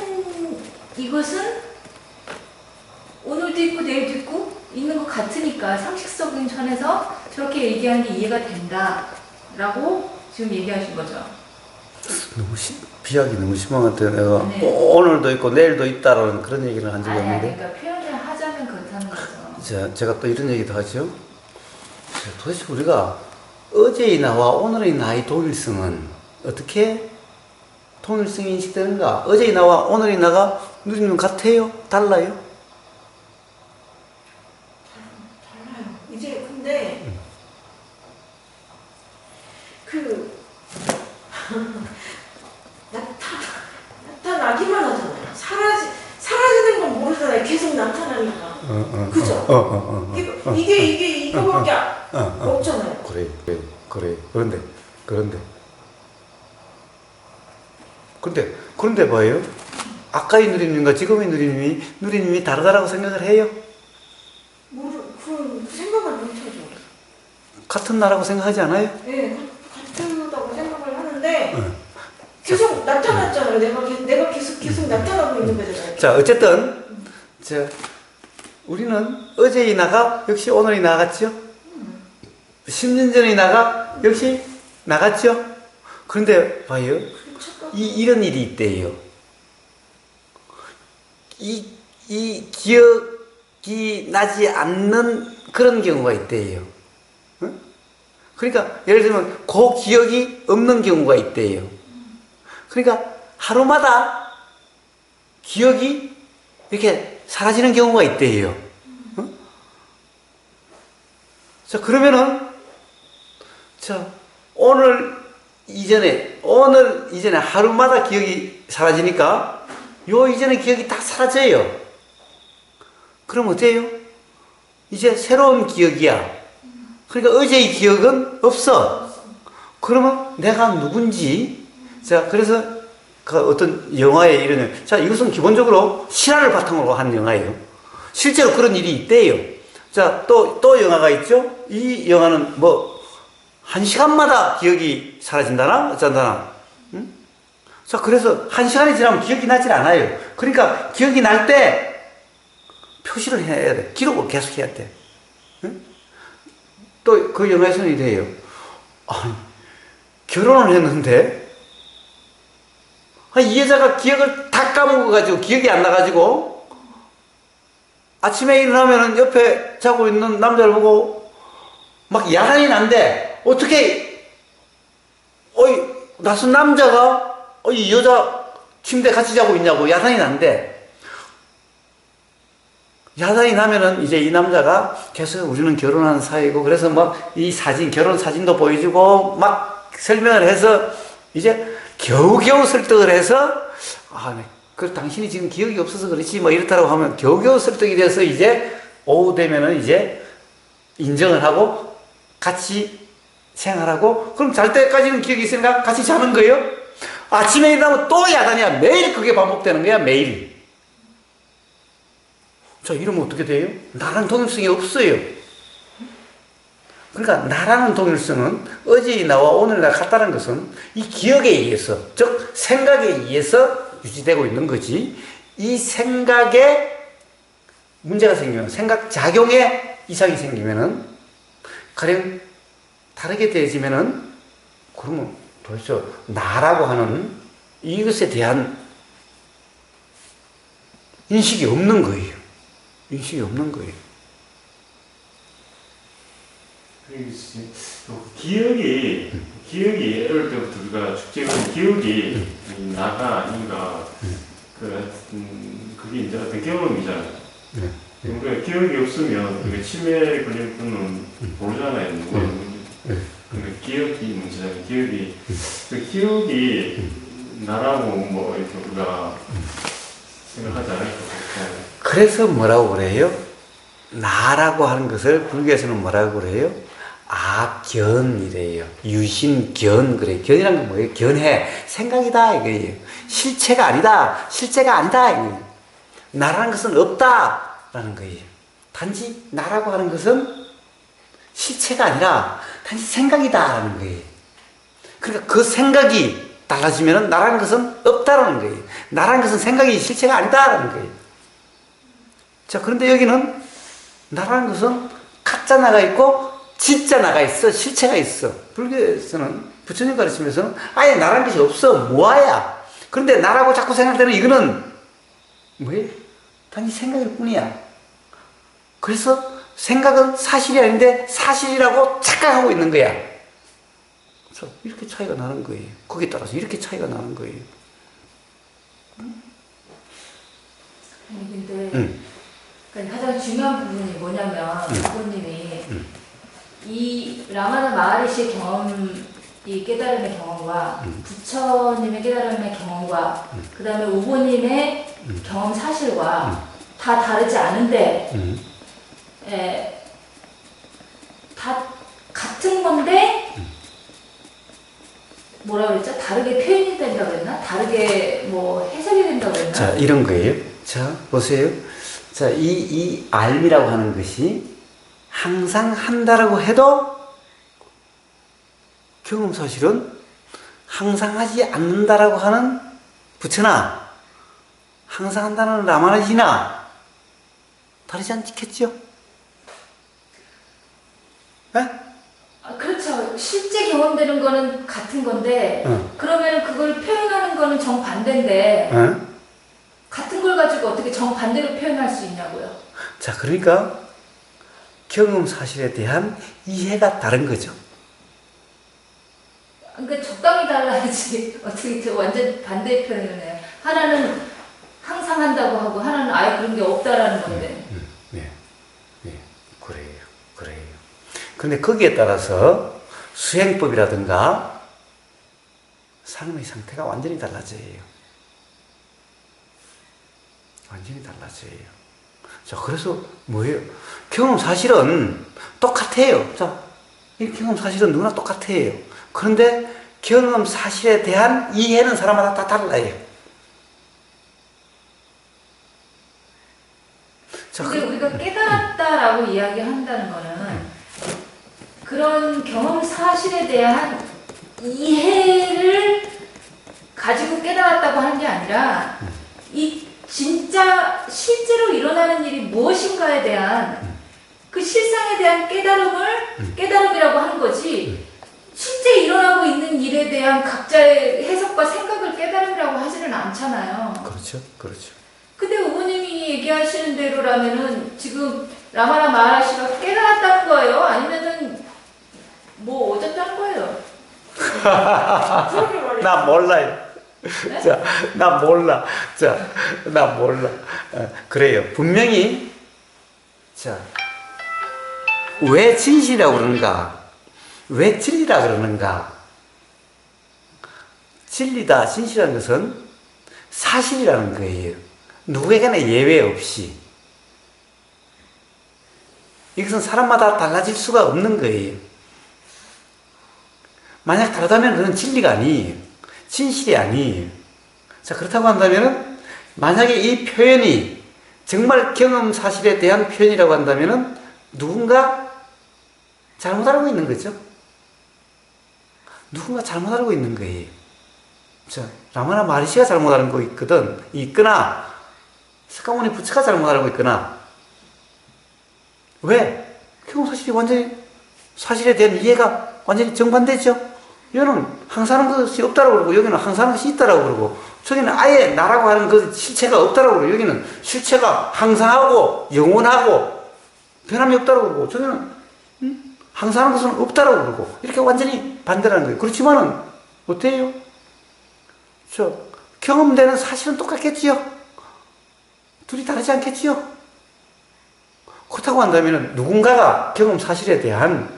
이것은 오늘도 있고 내일도 있고 있는 것 같으니까 상식적인 선에서 저렇게 얘기하는 게 이해가 된다라고 지금 얘기하신 거죠. 비약이 너무 심한 것 같아요. 내가 네. 오늘도 있고 내일도 있다라는 그런 얘기를 한 적이 없는데. 그러니까 표현을 하자면 그렇다는 거죠. 제가 또 이런 얘기도 하죠. 도대체 우리가 어제의 나와 오늘의 나의 동일성은 어떻게 통일성이 인식되는가? 어제의 나와 오늘의 나가 누리는 같아요? 달라요? 달라요. 이제 근데 그 나타나기만 하잖아요. 사라지는 건 모르잖아요. 계속 나타나니까. 그죠? 이게 이거밖에 없잖아요. 그래. 그런데 봐요. 아까의 누리님과 지금의 누리님이 다르다라고 생각을 해요? 그런 생각을 못 하죠. 같은 나라고 생각하지 않아요? 네, 같다고 생각을 하는데 계속 나타났잖아요. 내가 계속 나타나고 있는 거잖아요. 자, 어쨌든 우리는 어제의 나가 역시 오늘의 나갔죠? 10년 전의 나가 역시 나갔죠? 그런데 봐요. 이런 일이 있대요. 이 기억이 나지 않는 그런 경우가 있대요. 응? 그러니까 예를 들면 그 기억이 없는 경우가 있대요. 그러니까 하루마다 기억이 이렇게 사라지는 경우가 있대요. 응? 자, 그러면은 오늘 이전에 하루마다 기억이 사라지니까 요 이전의 기억이 다 사라져요. 그럼 어때요? 이제 새로운 기억이야. 그러니까 어제의 기억은 없어. 그러면 내가 누군지, 그래서 그 어떤 영화에 이런, 이것은 기본적으로 실화를 바탕으로 한 영화예요. 실제로 그런 일이 있대요. 또 영화가 있죠? 이 영화는 한 시간마다 기억이 사라진다나? 어쩐다나? 응? 자, 그래서 한 시간이 지나면 기억이 나질 않아요. 그러니까 기억이 날 때 표시를 해야 돼. 기록을 계속 해야 돼. 응? 또 그 영화에서는 이래요. 아니, 결혼을 했는데, 이 여자가 기억을 다 까먹어가지고, 기억이 안 나가지고, 아침에 일어나면은 옆에 자고 있는 남자를 보고, 막 야단이 난대. 어떻게, 낯선 남자가, 이 여자 침대 같이 자고 있냐고 야단이 난대. 야단이 나면은 이제 이 남자가 계속 우리는 결혼한 사이고, 그래서 막 이 사진, 결혼 사진도 보여주고, 막 설명을 해서, 이제 겨우겨우 설득을 해서, 네. 당신이 지금 기억이 없어서 그렇지, 뭐 이렇다고 하면 겨우겨우 설득이 돼서 이제 오후 되면은 이제 인정을 하고 같이 생활하고, 그럼 잘 때까지는 기억이 있으니까 같이 자는 거예요? 아침에 일어나면 또 야단이야. 매일 그게 반복되는 거야, 매일. 자, 이러면 어떻게 돼요? 나랑 동일성이 없어요. 그러니까 나라는 동일성은 어제 나와 오늘 나 같다는 것은 이 기억에 의해서, 즉 생각에 의해서 유지되고 있는 거지. 이 생각에 문제가 생기면, 생각 작용에 이상이 생기면은, 가령 다르게 되어지면은, 그러면 벌써 나라고 하는 이것에 대한 인식이 없는 거예요. 인식이 없는 거예요. 기억이 어릴 때부터 우리가 축적한 기억이 나가 아닌가 그게 이제 어떤 경험이잖아요. 그러니까 기억이 없으면 우리가 치매에 걸릴 분은 모르잖아요. 누가 누군지. 그러니까 기억이 문제잖아요. 기억이 나라고 뭐 이렇게 우리가 생각하지 않을 것 같아요. 그래서 뭐라고 그래요? 나라고 하는 것을 불교에서는 뭐라고 그래요? 견이래요. 유심견 그래요. 견이란 건 뭐예요? 견해. 생각이다 이거예요. 실체가 아니다. 실제가 아니다 이거예요. 나라는 것은 없다라는 거예요. 단지 나라고 하는 것은 실체가 아니라 단지 생각이다라는 거예요. 그러니까 그 생각이 달라지면 나라는 것은 없다라는 거예요. 나라는 것은 생각이 실체가 아니다라는 거예요. 자, 그런데 여기는 나라는 것은 가짜 나가 있고 진짜 나가 있어. 실체가 있어. 불교에서는, 부처님 가르치면서는 아예 나라는 것이 없어. 무아야. 그런데 나라고 자꾸 생각되는 이거는 뭐예요? 단지 생각일 뿐이야. 그래서 생각은 사실이 아닌데 사실이라고 착각하고 있는 거야. 그래서 이렇게 차이가 나는 거예요. 거기에 따라서 이렇게 차이가 나는 거예요. 근데 그러니까 가장 중요한 부분이 뭐냐면 부모님이 이 라마나 마하리시의 이 깨달음의 경험과 부처님의 깨달음의 경험과 그 다음에 우보님의 경험 사실과 다 다르지 않은데 다 같은 건데 뭐라 그랬죠? 다르게 표현이 된다고 그랬나? 다르게 뭐 해석이 된다고 그랬나? 자, 이런 거예요. 자, 보세요. 자, 이 알미라고 하는 것이 항상 한다라고 해도 경험 사실은 항상 하지 않는다라고 하는 부처나 항상 한다는 라마나지나 다르지 않겠죠? 네? 그렇죠. 실제 경험되는 거는 같은 건데 그러면 그걸 표현하는 거는 정반대인데 같은 걸 가지고 어떻게 정반대로 표현할 수 있냐고요. 자, 그러니까 경험 사실에 대한 이해가 다른 거죠. 그러니까 적당히 달라야지 어떻게 완전 반대 표현을 해요. 하나는 항상 한다고 하고 하나는 아예 그런 게 없다라는 건데. 네, 그래요. 그런데 거기에 따라서 수행법이라든가 삶의 상태가 완전히 달라져요. 완전히 달라져요. 자, 그래서 뭐예요? 경험 사실은 똑같아요. 자, 이 경험 사실은 누구나 똑같아요. 그런데 경험 사실에 대한 이해는 사람마다 다 달라요. 자, 근데 우리가 깨달았다라고 이야기한다는 거는 그 그런 경험 사실에 대한 이해를 가지고 깨달았다고 하는 게 아니라 이 진짜 실제로 일어나는 일이 무엇인가에 대한 그 실상에 대한 깨달음이라고 하는 거지, 실제 일어나고 있는 일에 대한 각자의 해석과 생각을 깨달음이라고 하지는 않잖아요. 그렇죠. 그렇죠. 근데 어머님이 얘기하시는 대로라면은 지금 라마나 마하라시가 깨달았다는 거예요? 아니면은 뭐 어쨌다는 거예요? 그렇게 말해. 나 몰라요. 네? 자, 나 몰라. 자, 나 몰라. 그래요. 분명히, 자, 왜 진실이라고 그러는가? 왜 진리라 그러는가? 진리다, 진실이라는 것은 사실이라는 거예요. 누구에게나 예외 없이. 이것은 사람마다 달라질 수가 없는 거예요. 만약 다르다면 그건 진리가 아니에요. 진실이 아니에요. 자, 그렇다고 한다면은, 만약에 이 표현이 정말 경험 사실에 대한 표현이라고 한다면은, 누군가 잘못 알고 있는 거죠. 누군가 잘못 알고 있는 거예요. 자, 라마나 마하리시가 잘못 알고 있거나, 사카모니 부처가 잘못 알고 있거나, 왜? 경험 사실이 완전히, 사실에 대한 이해가 완전히 정반대죠. 여기는 항상하는 것이 없다고 그러고, 여기는 항상하는 것이 있다고 그러고, 저기는 아예 나라고 하는 그 실체가 없다고 그러고, 여기는 실체가 항상하고, 영원하고, 변함이 없다고 그러고, 저기는, 항상하는 것은 없다고 그러고, 이렇게 완전히 반대라는 거예요. 그렇지만은, 어때요? 경험되는 사실은 똑같겠지요? 둘이 다르지 않겠지요? 그렇다고 한다면 누군가가 경험 사실에 대한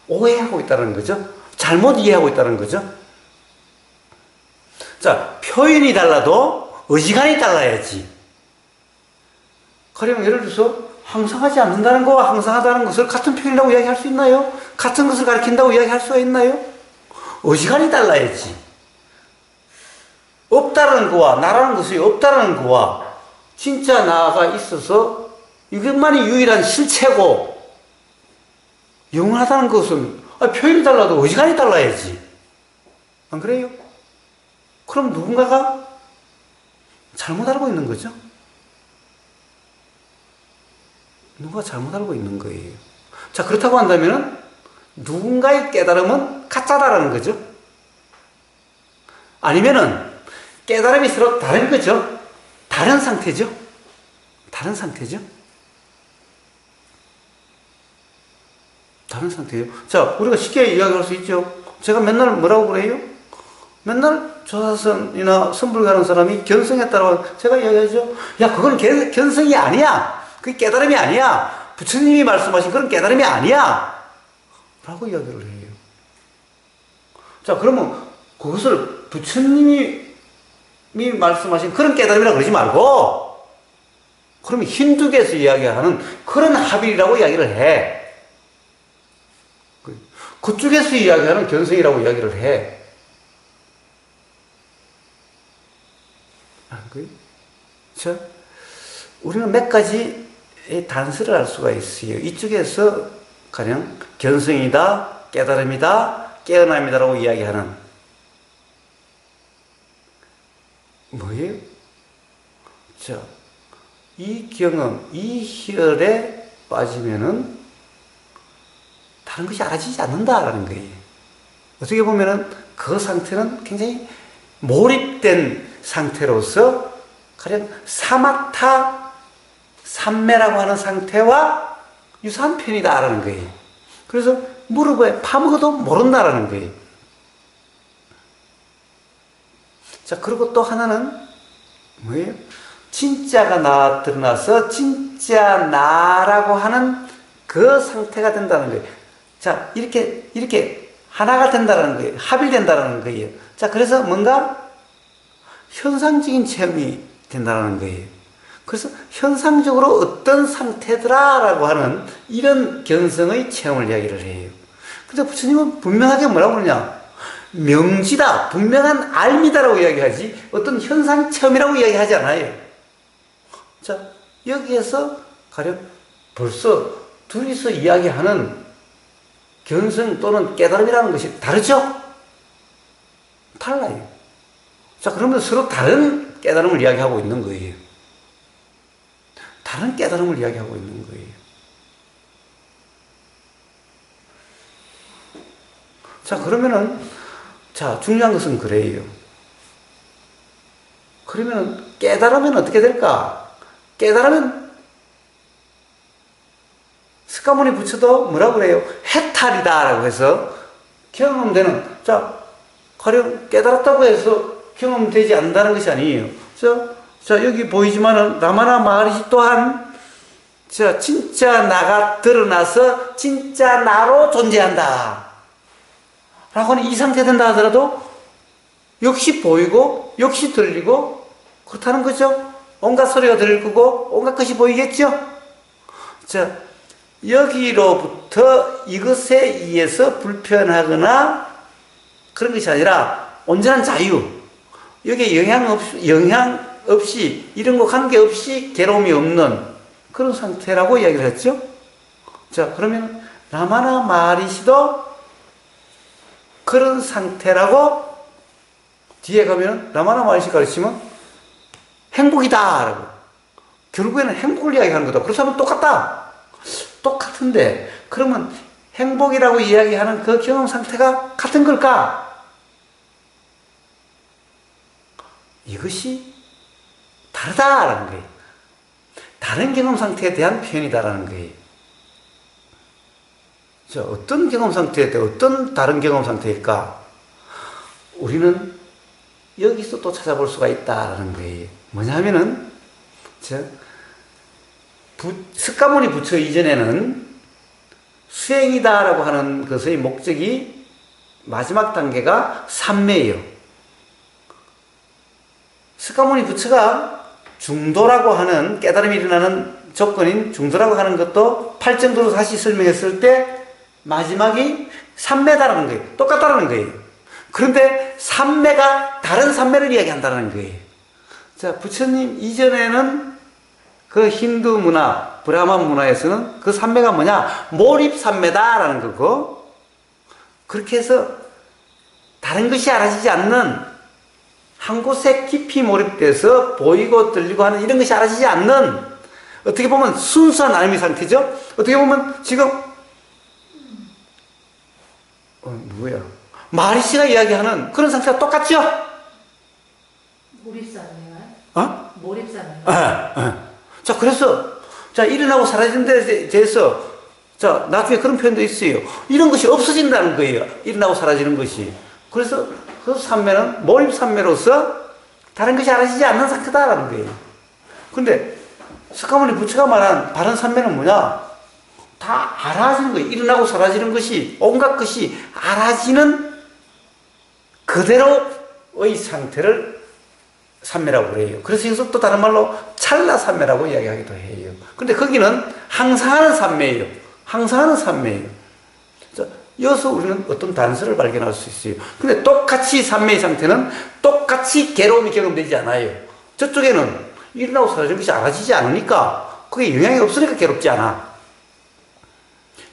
오해하고 있다는 거죠. 잘못 이해하고 있다는 거죠. 자, 표현이 달라도 의지관이 달라야지. 가령 예를 들어서 항상하지 않는다는 거와 항상하다는 것을 같은 표현이라고 이야기할 수 있나요? 같은 것을 가리킨다고 이야기할 수가 있나요? 의지관이 달라야지. 없다는 거와 나라는 것이 없다는 거와 진짜 나가 있어서 이것만이 유일한 실체고 영원하다는 것은 표현이 달라도 의지관이 달라야지. 안 그래요? 그럼 누군가가 잘못 알고 있는 거죠? 누가 잘못 알고 있는 거예요. 자, 그렇다고 한다면 누군가의 깨달음은 가짜다라는 거죠. 아니면은 깨달음이 서로 다른 거죠. 다른 상태죠. 다른 상태죠. 다른 상태예요. 자, 우리가 쉽게 이야기할 수 있죠. 제가 맨날 뭐라고 그래요? 맨날 조사선이나 선불가는 사람이 견성했다고 제가 이야기하죠. 야, 그건 견성이 아니야. 그게 깨달음이 아니야. 부처님이 말씀하신 그런 깨달음이 아니야. 라고 이야기를 해요. 자, 그러면 그것을 부처님이 말씀하신 그런 깨달음이라고 그러지 말고, 그러면 힌두교에서 이야기하는 그런 합일이라고 이야기를 해. 그쪽에서 이야기하는 견성이라고 이야기를 해. 자, 우리는 몇 가지의 단서를 알 수가 있어요. 이쪽에서 가령 견성이다, 깨달음이다, 깨어남이다라고 이야기하는 뭐예요? 자, 이 경험, 이 희열에 빠지면은 다른 것이 알아지지 않는다라는 거예요. 어떻게 보면은 그 상태는 굉장히 몰입된 상태로서 가령 사마타 삼매라고 하는 상태와 유사한 편이다라는 거예요. 그래서 무릎에 파묻어도 모른다라는 거예요. 자, 그리고 또 하나는 뭐예요? 진짜가 드러나서 진짜 나라고 하는 그 상태가 된다는 거예요. 자, 이렇게 하나가 된다는 거예요. 합일된다는 거예요. 자, 그래서 뭔가 현상적인 체험이 된다는 거예요. 그래서 현상적으로 어떤 상태더라라고 하는 이런 견성의 체험을 이야기를 해요. 근데 부처님은 분명하게 뭐라고 그러냐? 명지다, 분명한 알미다라고 이야기하지 어떤 현상 체험이라고 이야기하지 않아요. 자, 여기에서 가령 벌써 둘이서 이야기하는 견성 또는 깨달음이라는 것이 다르죠? 달라요. 자, 그러면 서로 다른 깨달음을 이야기하고 있는 거예요. 다른 깨달음을 이야기하고 있는 거예요. 자, 그러면은, 자, 중요한 것은 그래요. 그러면 깨달으면 어떻게 될까? 깨달으면 스가모니 부처도 뭐라고 그래요? 해탈이다라고 해서 경험되는, 자, 가령 깨달았다고 해서 경험되지 않는다는 것이 아니에요. 자, 여기 보이지만은 라마나 마하리시 또한 자, 진짜 나가 드러나서 진짜 나로 존재한다 라고 하는 이 상태 된다 하더라도 역시 보이고 역시 들리고 그렇다는 거죠. 온갖 소리가 들릴 거고 온갖 것이 보이겠죠. 자, 여기로부터 이것에 의해서 불편하거나 그런 것이 아니라 온전한 자유, 여기에 영향 없이 이런 거 관계없이 괴로움이 없는 그런 상태라고 이야기를 했죠. 자, 그러면 라마나 마하리시도 그런 상태라고 뒤에 가면 라마나 마하리시 가르치면 행복이다 라고, 결국에는 행복을 이야기하는 거다. 그렇다면 똑같은데 그러면 행복이라고 이야기하는 그 경험 상태가 같은 걸까? 이것이 다르다라는 거예요. 다른 경험 상태에 대한 표현이다라는 거예요. 자, 어떤 경험 상태에 대해 어떤 다른 경험 상태일까? 우리는 여기서 또 찾아볼 수가 있다라는 거예요. 뭐냐면은 스가모니 부처 이전에는 수행이다라고 하는 것의 목적이 마지막 단계가 삼매예요. 스가모니 부처가 중도라고 하는 깨달음이 일어나는 조건인 중도라고 하는 것도 팔정도로 다시 설명했을 때 마지막이 삼매다라는 거예요. 똑같다라는 거예요. 그런데 삼매가 다른 삼매를 이야기한다는 거예요. 자, 부처님 이전에는 그 힌두 문화, 브라만 문화에서는 그 삼매가 뭐냐? 몰입 삼매다라는 거고, 그렇게 해서 다른 것이 알아지지 않는 한 곳에 깊이 몰입돼서 보이고 들리고 하는 이런 것이 알아지지 않는, 어떻게 보면 순수한 알미 상태죠? 어떻게 보면 지금 마하리시가 이야기하는 그런 상태가 똑같죠? 몰입사네요. 몰입사네요. 자, 그래서 자, 일어나고 사라지는 데 대해서 자, 나중에 그런 표현도 있어요. 이런 것이 없어진다는 거예요. 일어나고 사라지는 것이. 그래서 그 삼매는 몰입 삼매로서 다른 것이 알아지지 않는 상태다라는 거예요. 근데 스가모니 부처가 말한 바른 삼매는 뭐냐? 다 알아지는 거예요. 일어나고 사라지는 것이, 온갖 것이 알아지는 그대로의 상태를 삼매라고 그래요. 그래서 여기서 또 다른 말로 찰나 삼매라고 이야기하기도 해요. 근데 거기는 항상하는 삼매예요. 항상하는 삼매예요. 여기서 우리는 어떤 단서를 발견할 수 있어요. 근데 똑같이 삼매의 상태는 똑같이 괴로움이 경험되지 않아요. 저쪽에는 일어나고 사라지는 것이 알아지지 않으니까 그게 영향이 없으니까 괴롭지 않아.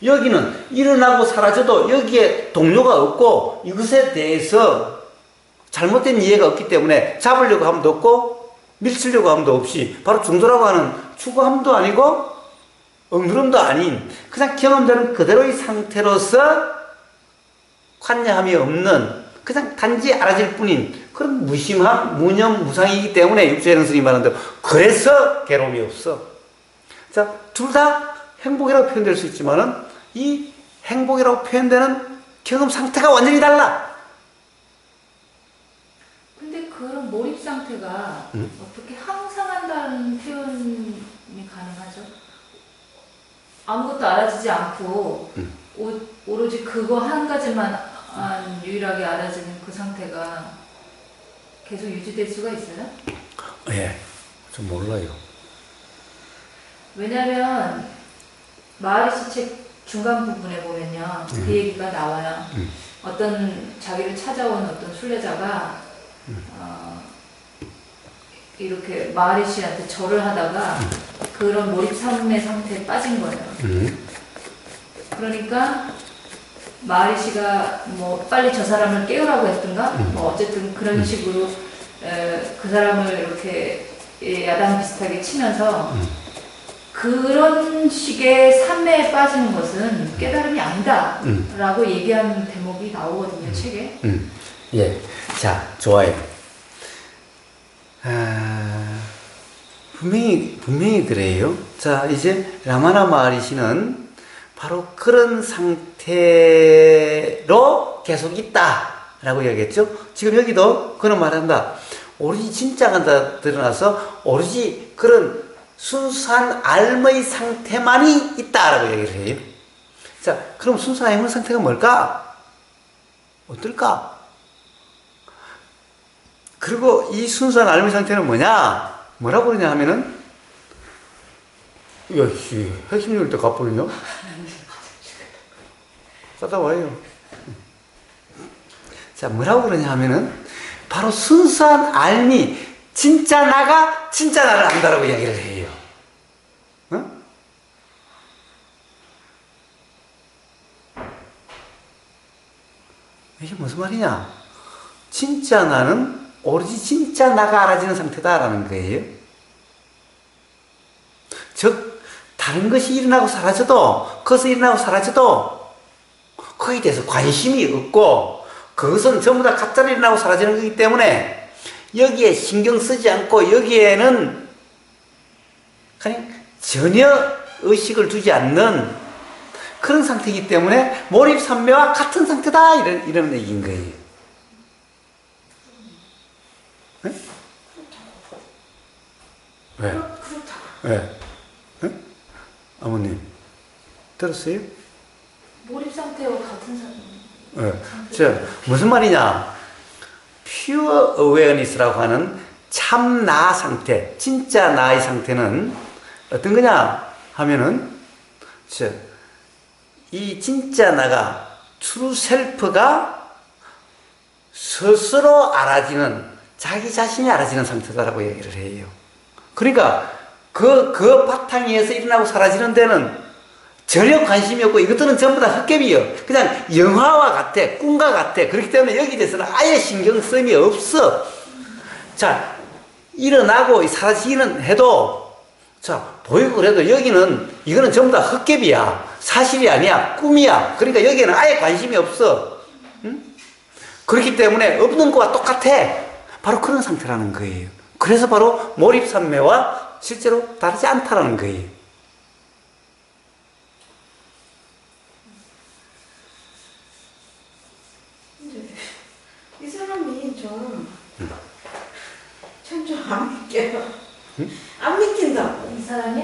여기는 일어나고 사라져도 여기에 동료가 없고 이것에 대해서 잘못된 이해가 없기 때문에 잡으려고 함도 없고 밀치려고 함도 없이 바로 중도라고 하는 추구함도 아니고 억누름도 아닌 그냥 경험되는 그대로의 상태로서 관여함이 없는 그냥 단지 알아질 뿐인 그런 무심함, 무념, 무상이기 때문에 육조혜령 스님이 말하는 대로 그래서 괴로움이 없어. 자, 둘 다 행복이라고 표현될 수 있지만은 이 행복이라고 표현되는 경험 상태가 완전히 달라. 근데 그런 몰입 상태가 어떻게 항상 한다는 표현이 가능하죠? 아무것도 알아지지 않고 오로지 그거 한 가지만 유일하게 알아지는 그 상태가 계속 유지될 수가 있어요? 예, 좀 몰라요. 왜냐하면 마하리시 책 중간 부분에 보면요, 그 얘기가 나와요. 어떤 자기를 찾아온 어떤 순례자가 이렇게 마하리시한테 절을 하다가 그런 몰입 삼매 상태에 빠진 거예요. 그러니까 마리씨가 뭐 빨리 저 사람을 깨우라고 했던가 뭐 어쨌든 그런 식으로 그 사람을 이렇게 야단 비슷하게 치면서 그런 식의 삶에 빠지는 것은 깨달음이 아니다 라고 얘기하는 대목이 나오거든요, 책에. 예. 자, 좋아요. 분명히 그래요. 자, 이제 라마나 마하리시는 바로 그런 상태로 계속 있다라고 이야기했죠. 지금 여기도 그런 말한다. 오로지 진짜가 드러나서 오로지 그런 순수한 알의 상태만이 있다라고 얘기를 해요. 자, 그럼 순수한 알의 상태가 뭘까? 어떨까? 그리고 이 순수한 알의 상태는 뭐냐? 뭐라고 그러냐 하면은, 역시 핵심적일 때 가버리냐? 싸다와요. 자, 뭐라고 그러냐 하면은, 바로 순수한 알미, 진짜 나가 진짜 나를 안다라고 이야기를 해요. 어? 이게 무슨 말이냐? 진짜 나는 오로지 진짜 나가 알아지는 상태다라는 거예요. 즉, 다른 것이 일어나고 사라져도, 그것이 일어나고 사라져도, 거기에 대해서 관심이 없고, 그것은 전부 다 가짜로 일어나고 사라지는 거기 때문에, 여기에 신경 쓰지 않고, 여기에는 그냥 전혀 의식을 두지 않는 그런 상태이기 때문에, 몰입산매와 같은 상태다, 이런 얘기인 거예요. 네? 왜? 그렇다고. 왜? 네? 아버님, 들었어요? 몰입 상태와 같은 상태. 네. 자, 무슨 말이냐? Pure Awareness라고 하는 참 나 상태, 진짜 나의 상태는 어떤 거냐 하면은, 자, 이 진짜 나가, True Self가 스스로 알아지는, 자기 자신이 알아지는 상태다라고 얘기를 해요. 그러니까, 그 바탕에서 일어나고 사라지는 데는 전혀 관심이 없고 이것들은 전부 다 헛개비요. 그냥 영화와 같아, 꿈과 같아. 그렇기 때문에 여기에 대해서는 아예 신경쓰임이 없어. 자, 일어나고 사라지기는 해도, 자, 보이고 그래도 이거는 전부 다 헛개비야. 사실이 아니야. 꿈이야. 그러니까 여기에는 아예 관심이 없어. 응? 그렇기 때문에 없는 거와 똑같아. 바로 그런 상태라는 거예요. 그래서 바로 몰입산매와 실제로 다르지 않다라는 거예요. 이 사람이 좀 안 믿겨요. 응? 안 믿긴다. 이 사람이?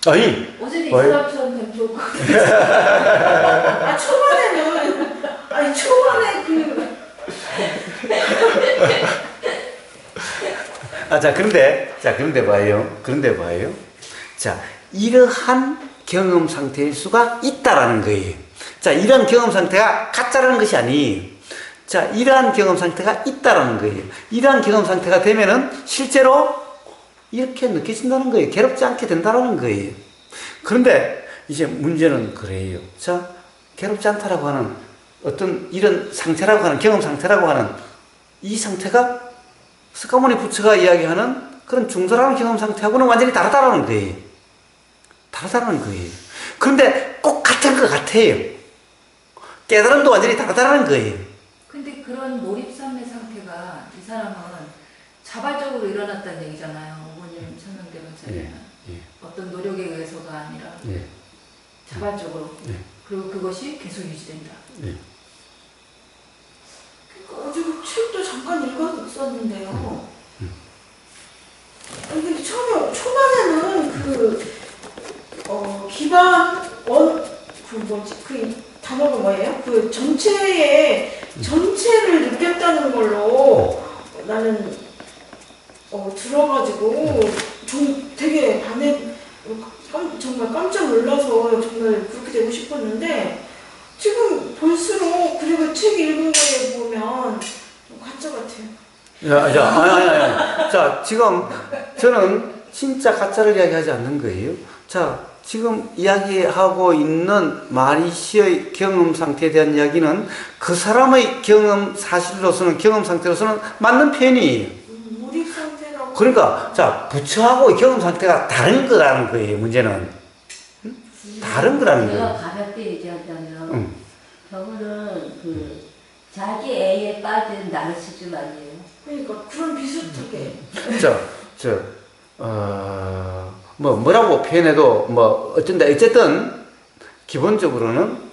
아니, 어제도 이 뭐예요? 사람처럼 좀 좋고. 아, 초반에는, 아니, 초반에 그런데 봐요. 자, 이러한 경험 상태일 수가 있다라는 거예요. 자, 이런 경험 상태가 가짜라는 것이 아니에요. 자, 이러한 경험 상태가 있다라는 거예요. 이러한 경험 상태가 되면은 실제로 이렇게 느껴진다는 거예요. 괴롭지 않게 된다는 거예요. 그런데 이제 문제는 그래요. 자, 괴롭지 않다라고 하는 어떤 이런 상태라고 하는, 경험 상태라고 하는 이 상태가 스카모니 부처가 이야기하는 그런 중도라는 경험 상태하고는 완전히 다르다라는 거예요. 다르다는 거예요. 그런데 꼭 같은 것 같아요. 깨달음도 완전히 다르다는 거예요. 근데 그런 몰입산의 상태가 이 사람은 자발적으로 일어났다는 얘기잖아요. 어머님 천명대 변사님은 어떤 노력에 의해서가 아니라 자발적으로. 그리고 그것이 계속 유지된다. 그러니까 어제 그 책도 잠깐 읽었었는데요. 근데 초반에는 그 단어가 뭐예요? 그 전체를 느꼈다는 걸로 나는 들어가지고 좀 되게 정말 깜짝 놀라서 정말 그렇게 되고 싶었는데 지금 볼수록 그리고 책 읽은 거에 보면 좀 가짜 같아요. 아니. 자, 지금 저는 진짜 가짜를 이야기하지 않는 거예요. 자, 지금 이야기하고 있는 마리 씨의 경험 상태에 대한 이야기는 그 사람의 경험 사실로서는, 경험 상태로서는 맞는 표현이에요. 몰입 상태라고. 그러니까, 자, 부처하고의 경험 상태가 다른 거라는 거예요, 문제는. 다른 거라는 제가 거예요. 가볍게 얘기하자면 응. 저분은 그 자기 애에 빠진 나르시즘 아니에요. 그러니까 그런 비슷하게. 뭐라고 표현해도, 어쨌든, 기본적으로는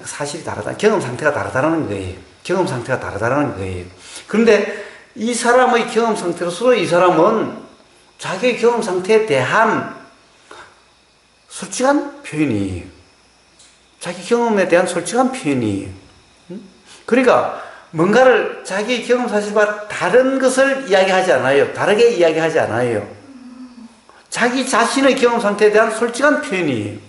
사실이 다르다. 경험 상태가 다르다는 거예요. 경험 상태가 다르다는 거예요. 그런데 이 사람의 경험 상태로서 이 사람은 자기의 경험 상태에 대한 솔직한 표현이에요. 자기 경험에 대한 솔직한 표현이에요. 그러니까 뭔가를 자기 경험 사실과 다른 것을 이야기하지 않아요. 다르게 이야기하지 않아요. 자기 자신의 경험 상태에 대한 솔직한 표현이에요.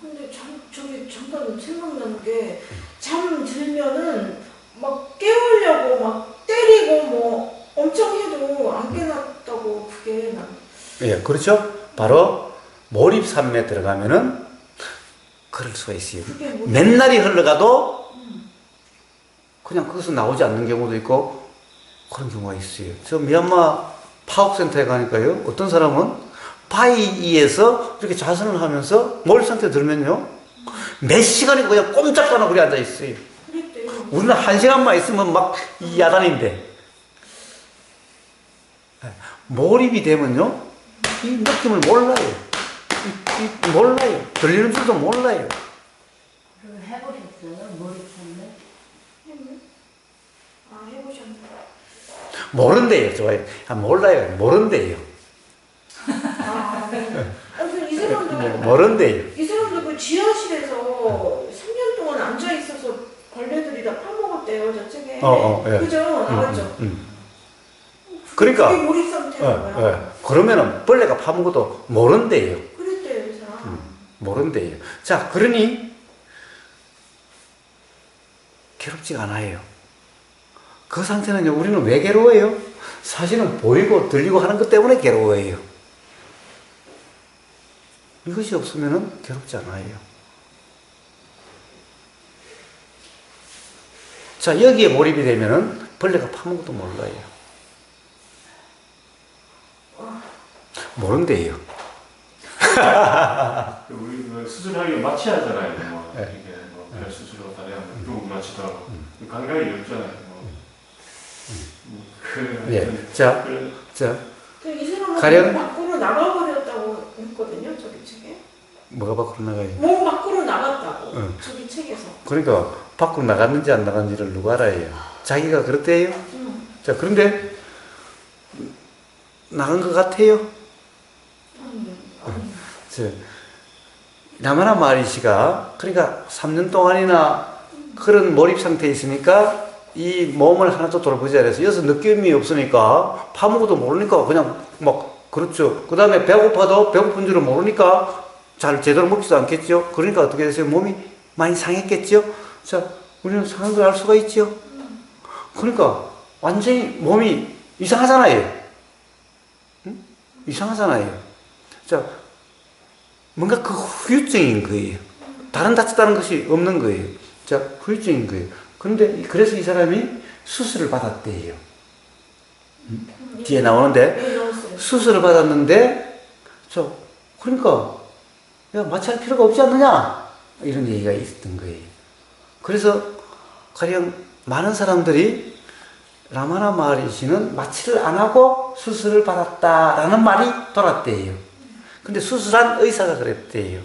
근데 저기 잠깐 생각나는 게, 잠 들면은 막 깨우려고 막 때리고 뭐 엄청 해도 안 깨놨다고, 그게 난. 예, 그렇죠. 바로 몰입3에 들어가면은 그럴 수가 있어요. 그게 뭐. 몇 날이 흘러가도 그냥 거기서 나오지 않는 경우도 있고 그런 경우가 있어요. 저 미얀마 파업센터에 가니까요, 어떤 사람은 바위에서 이렇게 자선을 하면서 몰입 상태 들면요, 몇 시간이 그냥 꼼짝도 안 하고 그래 앉아 있어요. 그랬대요. 우리는 1시간만 있으면 막 야단인데, 몰입이 되면요, 이 느낌을 몰라요. 몰라요. 들리는 줄도 몰라요. 그럼 해보셨어요? 몰입했네? 아, 해보셨나요? 모른대요. 좋아요. 몰라요. 모른대요. 아, 네. 아무튼 이 사람도 모른대요. 이 사람도 그 지하실에서 3년 동안 앉아 있어서 벌레들이 다 파먹었대요, 저 책에. 예. 그죠? 나왔죠. 그러니까, 그게 몰입 상태라고요. 그러면은 벌레가 파먹어도 모른대요. 그랬대요, 이 사람. 모른대요. 자, 그러니 괴롭지가 않아요. 그 상태는요, 우리는 왜 괴로워요? 사실은 보이고 들리고 하는 것 때문에 괴로워해요. 이것이 없으면은 괴롭지 않아요. 자, 여기에 몰입이 되면은 벌레가 파먹어도 몰라요. 모른대요. 우리 그 수술하기 마취하잖아요. 뭐 네. 이게 별 수술로 다리 한번 쭉 마취도 하고 감각이 없잖아요. 예. 자, 이 사람은 가령- 몸 밖으로 나가버렸다고 했거든요, 저기 책에. 뭐가 밖으로 나가요? 몸 밖으로 나갔다고, 응. 저기 책에서. 그러니까 밖으로 나갔는지 안 나갔는지를 누가 알아요? 자기가 그렇대요? 자, 그런데 나간 것 같아요? 라마나 마하리시가 그러니까 3년 동안이나 그런 몰입 상태에 있으니까 이 몸을 하나도 돌보지 않아서 여기서 느낌이 없으니까 파먹어도 모르니까 그냥 막 그렇죠. 그 다음에 배고파도 배고픈 줄을 모르니까 잘 제대로 먹지도 않겠죠. 그러니까 어떻게 됐어요? 몸이 많이 상했겠죠. 자, 우리는 상한 걸 알 수가 있죠. 그러니까 완전히 몸이 이상하잖아요. 응? 이상하잖아요. 자, 뭔가 그 후유증인 거예요. 다른 다쳤다는 것이 없는 거예요. 자, 후유증인 거예요. 그런데 그래서 이 사람이 수술을 받았대요. 뒤에 나오는데 네, 넣었어요. 수술을 받았는데, 그러니까 야, 마취할 필요가 없지 않느냐 이런 얘기가 있었던 거예요. 그래서 가령 많은 사람들이 라마나 마하리시는 마취를 안 하고 수술을 받았다라는 말이 돌았대요. 근데 수술한 의사가 그랬대요.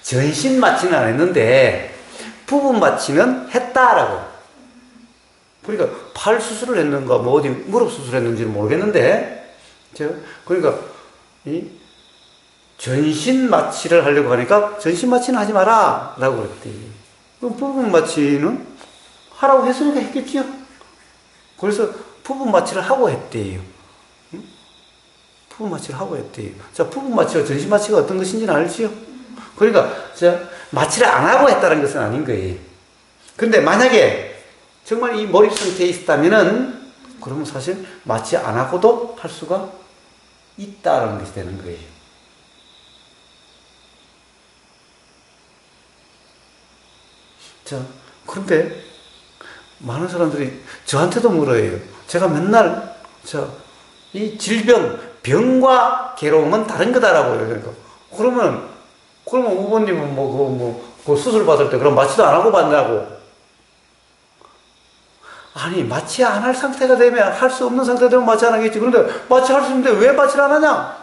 전신 마취는 안 했는데 부분 마취는 했다라고. 그러니까 팔 수술을 했는가 뭐 어디 무릎 수술했는지는 모르겠는데, 그러니까 이 전신 마취를 하려고 하니까 전신 마취는 하지 마라 라고 그랬대요. 그럼 부분 마취는 하라고 했으니까 했겠지요. 그래서 부분 마취를 하고 했대요. 부분 마취를 하고 했대요. 자, 부분 마취와 전신 마취가 어떤 것인지는 알지요? 그러니까, 마취를 안 하고 했다는 것은 아닌 거예요. 그런데 만약에 정말 이 몰입 상태에 있다면은, 그러면 사실 마취 안 하고도 할 수가 있다는 것이 되는 거예요. 자, 그런데 많은 사람들이 저한테도 물어요. 제가 맨날 이 병과 괴로움은 다른 거다라고요. 그러니까 그러면 후보님은 그 수술 받을 때 그럼 마취도 안 하고 받냐고. 아니, 마취 안 할 상태가 되면, 할 수 없는 상태가 되면 마취 안 하겠지. 그런데 마취 할 수 있는데 왜 마취를 안 하냐?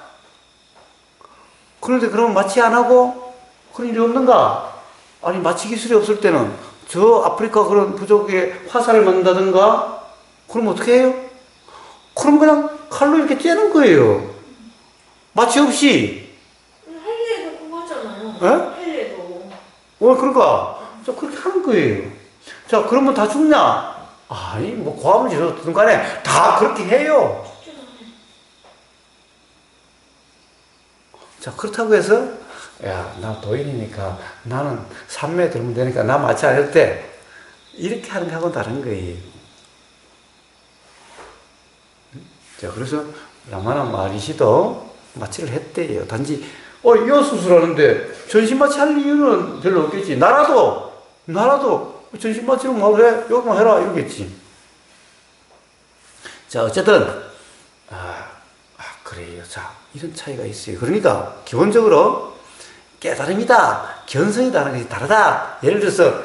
그런데 그러면 마취 안 하고 그런 일이 없는가? 아니, 마취 기술이 없을 때는 저 아프리카 그런 부족에 화살을 맞는다든가 그럼 어떻게 해요? 그럼 그냥 칼로 이렇게 째는 거예요. 마취 없이. 헬리에도 그거잖아요. 에? 헬리에도. 그러니까. 자, 그렇게 하는 거예요. 자, 그러면 다 죽냐? 아니, 고함을 지르든 간에 다 그렇게 해요. 자, 그렇다고 해서, 야, 나 도인이니까 나는 산매에 들면 되니까 나 마취 안 할 때, 이렇게 하는 거하고는 다른 거예요. 자, 그래서 라마나 마리시도 마취를 했대요. 단지, 이 수술하는데 전신 마취 할 이유는 별로 없겠지. 나라도 전신 마취를 뭐 해? 여기만 해라. 이러겠지. 자, 어쨌든, 그래요. 자, 이런 차이가 있어요. 그러니까, 기본적으로, 깨달음이다, 견성이다 하는 것이 다르다. 예를 들어서,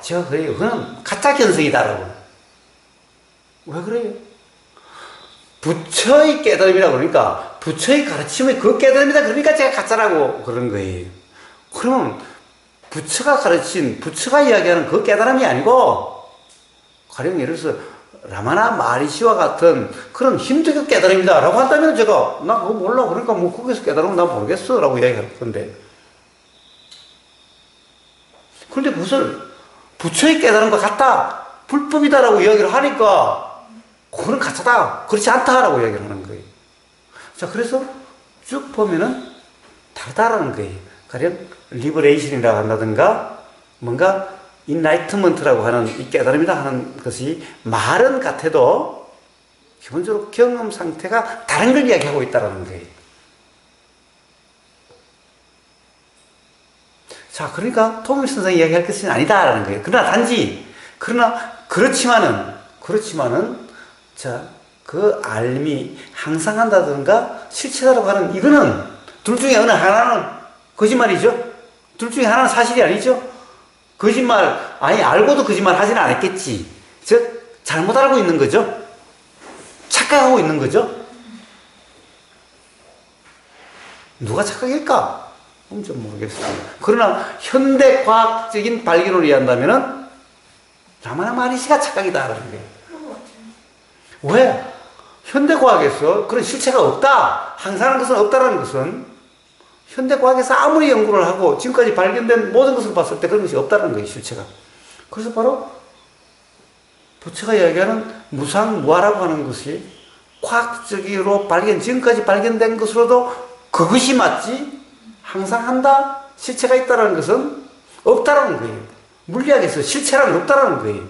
제가 그래요. 그건 가짜 견성이다라고. 왜 그래요? 부처의 깨달음이라고 그러니까, 부처의 가르침의 그 깨달음이다. 그러니까 제가 가짜라고 그런 거예요. 그러면, 부처가 이야기하는 그 깨달음이 아니고, 가령 예를 들어서, 라마나 마리시와 같은 그런 힘들게 깨달음이다 라고 한다면 제가, 나 그거 몰라. 그러니까 거기서 깨달으면 난 모르겠어. 라고 이야기할 건데. 그런데 그것을 부처의 깨달음과 같다. 불법이다. 라고 이야기를 하니까, 그거는 가짜다. 그렇지 않다. 라고 이야기를 하는 거예요. 자, 그래서 쭉 보면은 다르다라는 거예요. 가령 리버레이션이라고 한다든가 뭔가 인라이트먼트라고 하는 이 깨달음이다 하는 것이 말은 같아도 기본적으로 경험 상태가 다른 걸 이야기하고 있다는 거예요. 자, 그러니까 통일 선생이 이야기할 것은 아니다라는 거예요. 그렇지만은 자, 그 알미 항상한다든가 실체다라고 하는 이거는 둘 중에 어느 하나는 거짓말이죠. 둘 중에 하나는 사실이 아니죠. 알고도 거짓말 하지는 않았겠지. 즉, 잘못 알고 있는 거죠. 착각하고 있는 거죠. 누가 착각일까? 좀 모르겠어요. 그러나, 현대과학적인 발견으로 이해한다면은, 라마나 마리시가 착각이다라는 거예요. 왜? 현대과학에서 그런 실체가 없다. 항상한 것은 없다라는 것은, 현대과학에서 아무리 연구를 하고 지금까지 발견된 모든 것을 봤을 때 그런 것이 없다는 거예요, 실체가. 그래서 바로 부처가 이야기하는 무상무아라고 하는 것이 과학적으로 지금까지 발견된 것으로도 그것이 맞지, 항상 한다, 실체가 있다는 것은 없다라는 거예요. 물리학에서 실체라는 없다라는 거예요.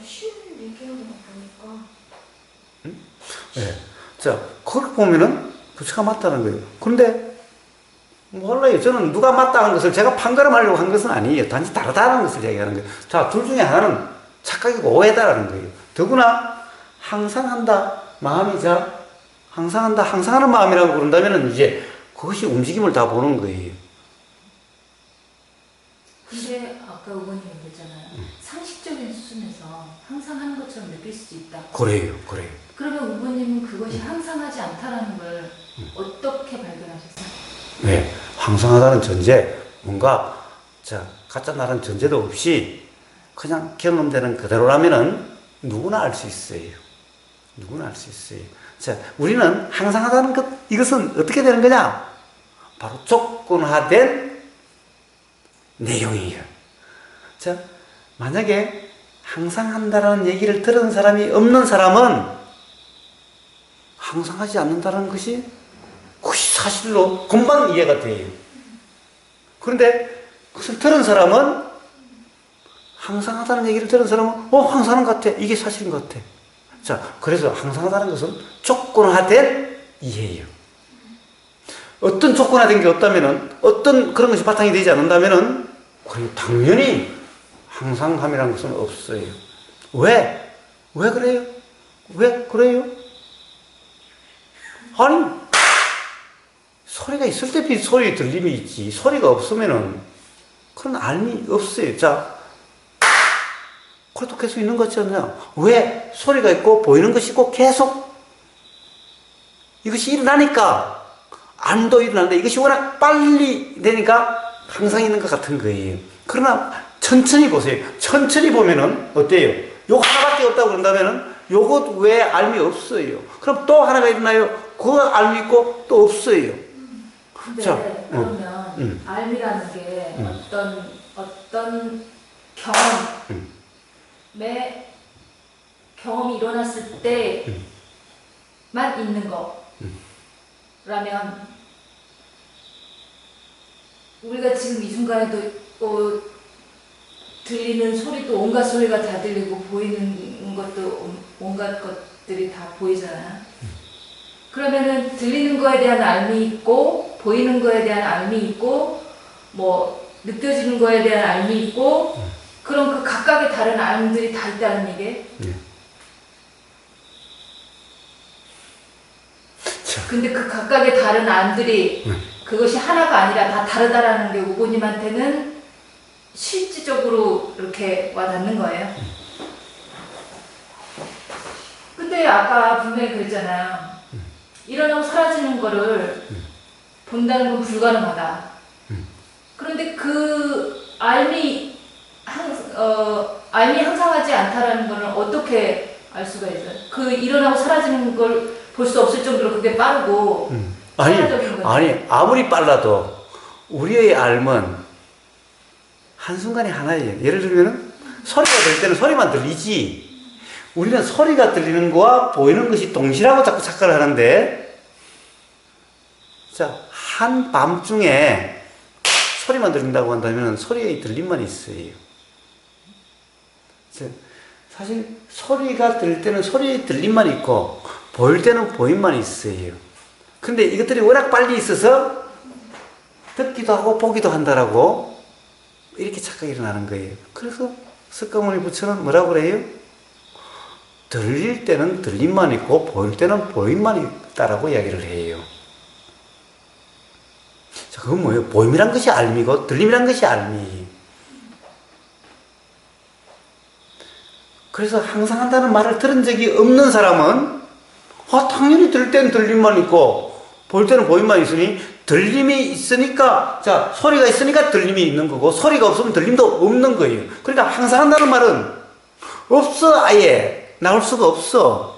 쉬운 얘기하는 거 보니까. 네. 자, 그렇게 보면은 부처가 맞다는 거예요. 그런데 몰라요. 저는 누가 맞다는 것을 제가 판가름하려고 한 것은 아니에요. 단지 다르다는 것을 얘기하는 거예요. 자, 둘 중에 하나는 착각이고 오해다라는 거예요. 더구나 항상한다 항상하는 마음이라고 그런다면 이제 그것이 움직임을 다 보는 거예요. 근데 아까 의원님이 그랬잖아요. 상식적인 수준에서 항상 하는 것처럼 느낄 수 있다. 그래요. 그러면 의원님은 그것이 항상 하지 않다라는 걸 어떻게 발견하셨어요? 네, 항상하다는 전제, 뭔가 가짜나라는 전제도 없이 그냥 경험되는 그대로라면은 누구나 알 수 있어요. 자, 우리는 항상하다는 것, 이것은 어떻게 되는 거냐? 바로 조건화된 내용이에요. 자, 만약에 항상한다라는 얘기를 들은 사람이 없는 사람은 항상하지 않는다는 것이 사실로 금방 이해가 돼요. 그런데 그것을 들은 사람은, 항상하다는 얘기를 들은 사람은 항상하는 것 같아. 이게 사실인 것 같아. 자, 그래서 항상하다는 것은 조건화된 이해예요. 어떤 조건화된 게 없다면은, 어떤 그런 것이 바탕이 되지 않는다면은, 그리고 당연히 항상함이라는 것은 없어요. 왜? 왜 그래요? 왜 그래요? 아니, 소리가 있을 때 소리 들림이 있지. 소리가 없으면은 그런 알미 없어요. 자, 그래도 계속 있는 거지 않냐? 왜? 소리가 있고 보이는 것이 있고 계속 이것이 일어나니까 암도 일어나는데 이것이 워낙 빨리 되니까 항상 있는 것 같은 거예요. 그러나 천천히 보세요. 천천히 보면은 어때요? 요거 하나밖에 없다고 그런다면은 요것 외에 알미 없어요. 그럼 또 하나가 일어나요. 그거 알미 있고 또 없어요. 근데 자, 그러면 알미라는 게 어떤 경험이 일어났을 때만 있는 거라면 우리가 지금 이 순간에도 들리는 소리도 온갖 소리가 다 들리고 보이는 것도 온갖 것들이 다 보이잖아요. 그러면은 들리는 거에 대한 알미 있고 보이는 거에 대한 알미 있고 뭐 느껴지는 거에 대한 알미 있고 그런 그 각각의 다른 알들이 다 있다는 얘기예요. 근데 그 각각의 다른 알들이 그것이 하나가 아니라 다 다르다라는 게 우고님한테는 실질적으로 이렇게 와닿는 거예요. 근데 아까 분명히 그랬잖아요. 일어나고 사라지는 거를 본다는 건 불가능하다. 그런데 그 알미 항상하지 않다라는 거는 어떻게 알 수가 있어요? 그 일어나고 사라지는 걸 볼 수 없을 정도로 그게 빠르고 아니 아무리 빨라도 우리의 알은 한순간에 하나예요. 예를 들면 소리가 들릴 때는 소리만 들리지 우리는 소리가 들리는 거와 보이는 것이 동시라고 자꾸 착각을 하는데 자, 한밤중에 소리만 들린다고 한다면 소리의 들림만 있어요. 사실 소리가 들릴 때는 소리의 들림만 있고 보일 때는 보임만 있어요. 근데 이것들이 워낙 빨리 있어서 듣기도 하고 보기도 한다라고 이렇게 착각이 일어나는 거예요. 그래서 석가모니 부처는 뭐라고 그래요? 들릴 때는 들림만 있고 보일 때는 보임만 있다라고 이야기를 해요. 자, 그건 뭐예요? 보임이란 것이 알미고 들림이란 것이 알미. 그래서 항상 한다는 말을 들은 적이 없는 사람은 당연히 들을 때는 들림만 있고 보일 때는 보임만 있으니 들림이 있으니까 자 소리가 있으니까 들림이 있는 거고 소리가 없으면 들림도 없는 거예요. 그러니까 항상 한다는 말은 없어. 아예 나올 수가 없어.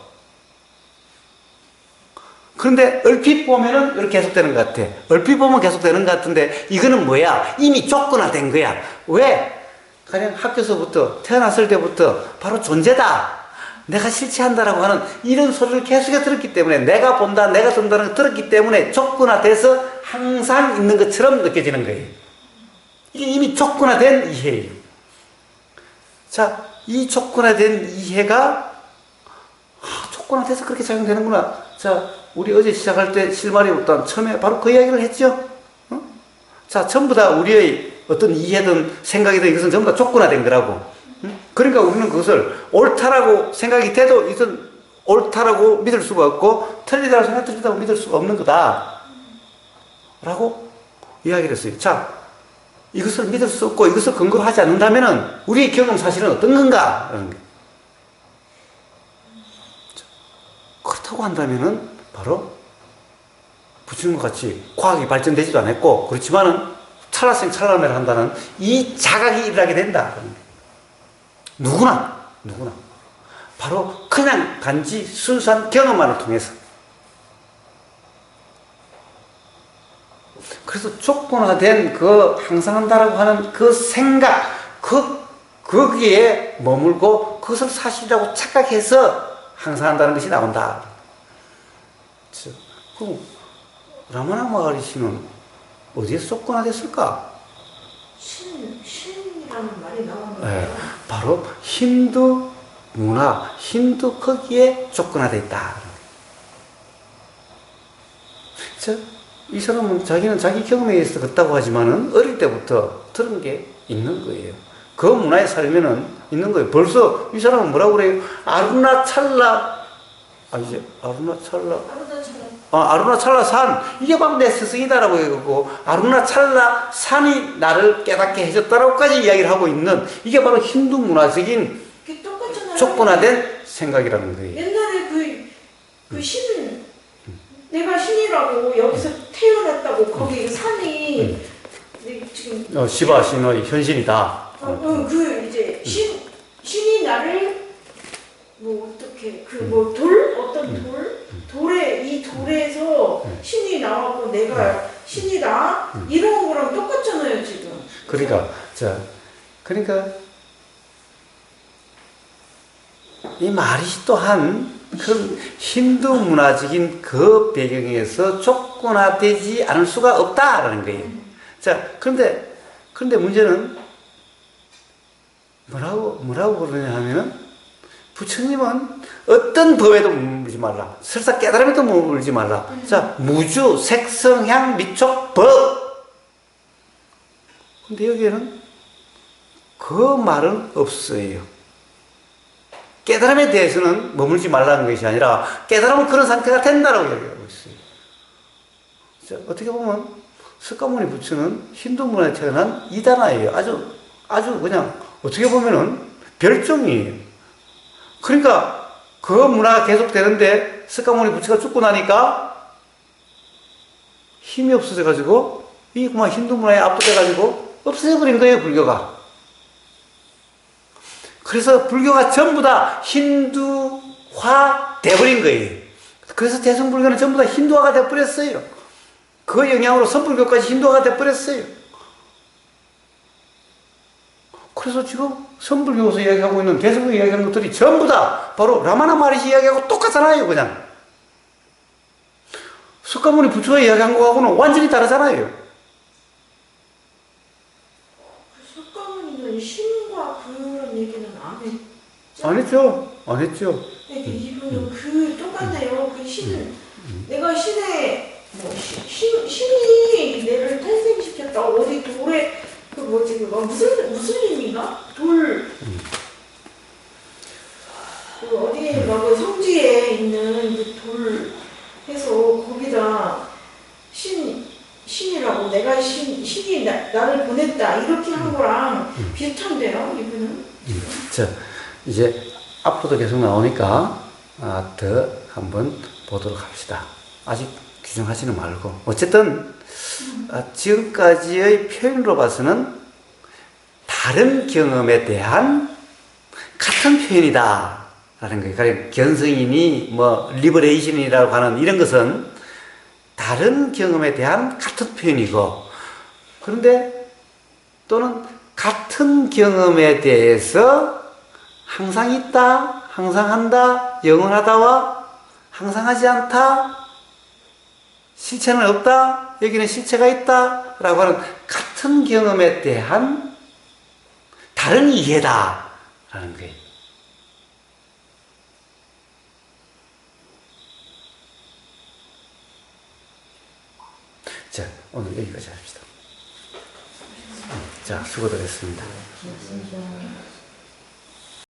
그런데 얼핏 보면은 이렇게 계속되는 것 같아. 얼핏 보면 계속되는 것 같은데 이거는 뭐야? 이미 조건화된 거야. 왜? 가령 학교서부터 태어났을 때부터 바로 존재다. 내가 실체한다라고 하는 이런 소리를 계속해서 들었기 때문에 내가 본다, 내가 든다는 걸 들었기 때문에 조건화돼서 항상 있는 것처럼 느껴지는 거예요. 이게 이미 조건화된 이해예요. 자, 이 조건화된 이해가 조건화돼서 그렇게 작용되는구나. 자, 우리 어제 시작할 때 실마리 없던 처음에 바로 그 이야기를 했죠. 자, 전부 다 우리의 어떤 이해든 생각이든 이것은 전부 다 조건화된 거라고. 그러니까 우리는 그것을 옳다라고 생각이 돼도 이것은 옳다라고 믿을 수가 없고 틀리다고 생각 틀리다고 믿을 수가 없는 거다 라고 이야기를 했어요. 자, 이것을 믿을 수 없고 이것을 근거로 하지 않는다면 우리의 경험 사실은 어떤 건가? 그렇다고 한다면 바로 부처님과 같이 과학이 발전되지도 않았고 그렇지만은 찰나생 찰나매를 한다는 이 자각이 일어나게 된다. 누구나 바로 그냥 단지 순수한 경험만을 통해서. 그래서 조건화된 그 항상 한다라고 하는 그 생각 거기에 머물고 그것을 사실이라고 착각해서 항상 한다는 것이 나온다. 그럼 라마나 마하리시는 어디에서 조건화됐을까? 신이라는 말이 나오는 거예요. 네, 바로 힌두 문화, 힌두 거기에 조건화되어 있다. 이 사람은 자기는 자기 경험에 의해서 걷다고 하지만은 어릴 때부터 들은 게 있는 거예요. 그 문화에 살면은 있는 거예요. 벌써 이 사람은 뭐라고 그래요? 아루나찰라, 이제 아루나찰라, 아루나찰라 산, 이게 바로 내 스승이다라고 얘기하고, 아루나찰라 산이 나를 깨닫게 해줬다라고까지 이야기를 하고 있는, 이게 바로 힌두 문화적인 그게 똑같잖아요. 조건화된 생각이라는 거예요. 옛날에 그 신, 내가 신이라고 여기서 태어났다고 거기 산이 지금 시바 신의 현신이다. 이제 신이 나를 뭐 어떻게 그 뭐 돌 어떤 돌에 이 돌에서 신이 나왔고 내가 신이다 이런 거랑 똑같잖아요 지금. 그러니까 이 말이 또한 그 힌두 문화적인 그 배경에서 조건화되지 않을 수가 없다라는 거예요. 자, 그런데 문제는 뭐라고 그러냐 하면은, 부처님은 어떤 법에도 머물지 말라. 설사 깨달음에도 머물지 말라. 자, 무주, 색성향, 미촉, 법. 근데 여기에는 그 말은 없어요. 깨달음에 대해서는 머물지 말라는 것이 아니라 깨달음은 그런 상태가 된다라고 이야기하고 있어요. 자, 어떻게 보면 석가모니 부처는 힌두 문화에 태어난 이단아예요. 아주 그냥 어떻게 보면은 별종이에요. 그러니까 그 문화가 계속 되는데 석가모니 부처가 죽고 나니까 힘이 없어져가지고 이 그만 힌두 문화에 압도돼가지고 없어져버린 거예요, 불교가. 그래서 불교가 전부 다 힌두화 돼버린 거예요. 그래서 대승불교는 전부 다 힌두화가 돼버렸어요. 그 영향으로 선불교까지 힌두화가 돼버렸어요. 그래서 지금 선불교에서 이야기하고 있는 대승불교 이야기하는 것들이 전부 다 바로 라마나 마리시 이야기하고 똑같잖아요, 그냥. 석가모니 부처가 이야기한 거하고는 완전히 다르잖아요. 석가모니는 신과 그런 얘기는 안 했죠. 안 했죠. 이분은 그 똑같네요. 그 신, 내가 신의 신이 내를 탄생시켰다. 어디 돌에 그 뭐지 그거 무슬림인가? 돌. 그 어디에 막 그 성지에 있는 그 돌 해서 거기다 신이라고 내가 신이 나를 보냈다 이렇게 한 거랑 비슷한데요, 이분은. 자, 이제 앞으로도 계속 나오니까 더 한번 보도록 합시다. 아직 규정하지는 말고. 어쨌든 지금까지의 표현으로 봐서는 다른 경험에 대한 같은 표현이다 라는 거예요. 그러니까 견성이니 뭐 리버레이션이라고 하는 이런 것은 다른 경험에 대한 같은 표현이고, 그런데 또는 같은 경험에 대해서 항상 있다, 항상 한다, 영원하다와 항상 하지 않다, 실체는 없다, 여기는 실체가 있다 라고 하는 같은 경험에 대한 다른 이해다 라는 거예요. 자, 오늘 여기까지 합시다. 자, 수고들 했습니다. 진짜.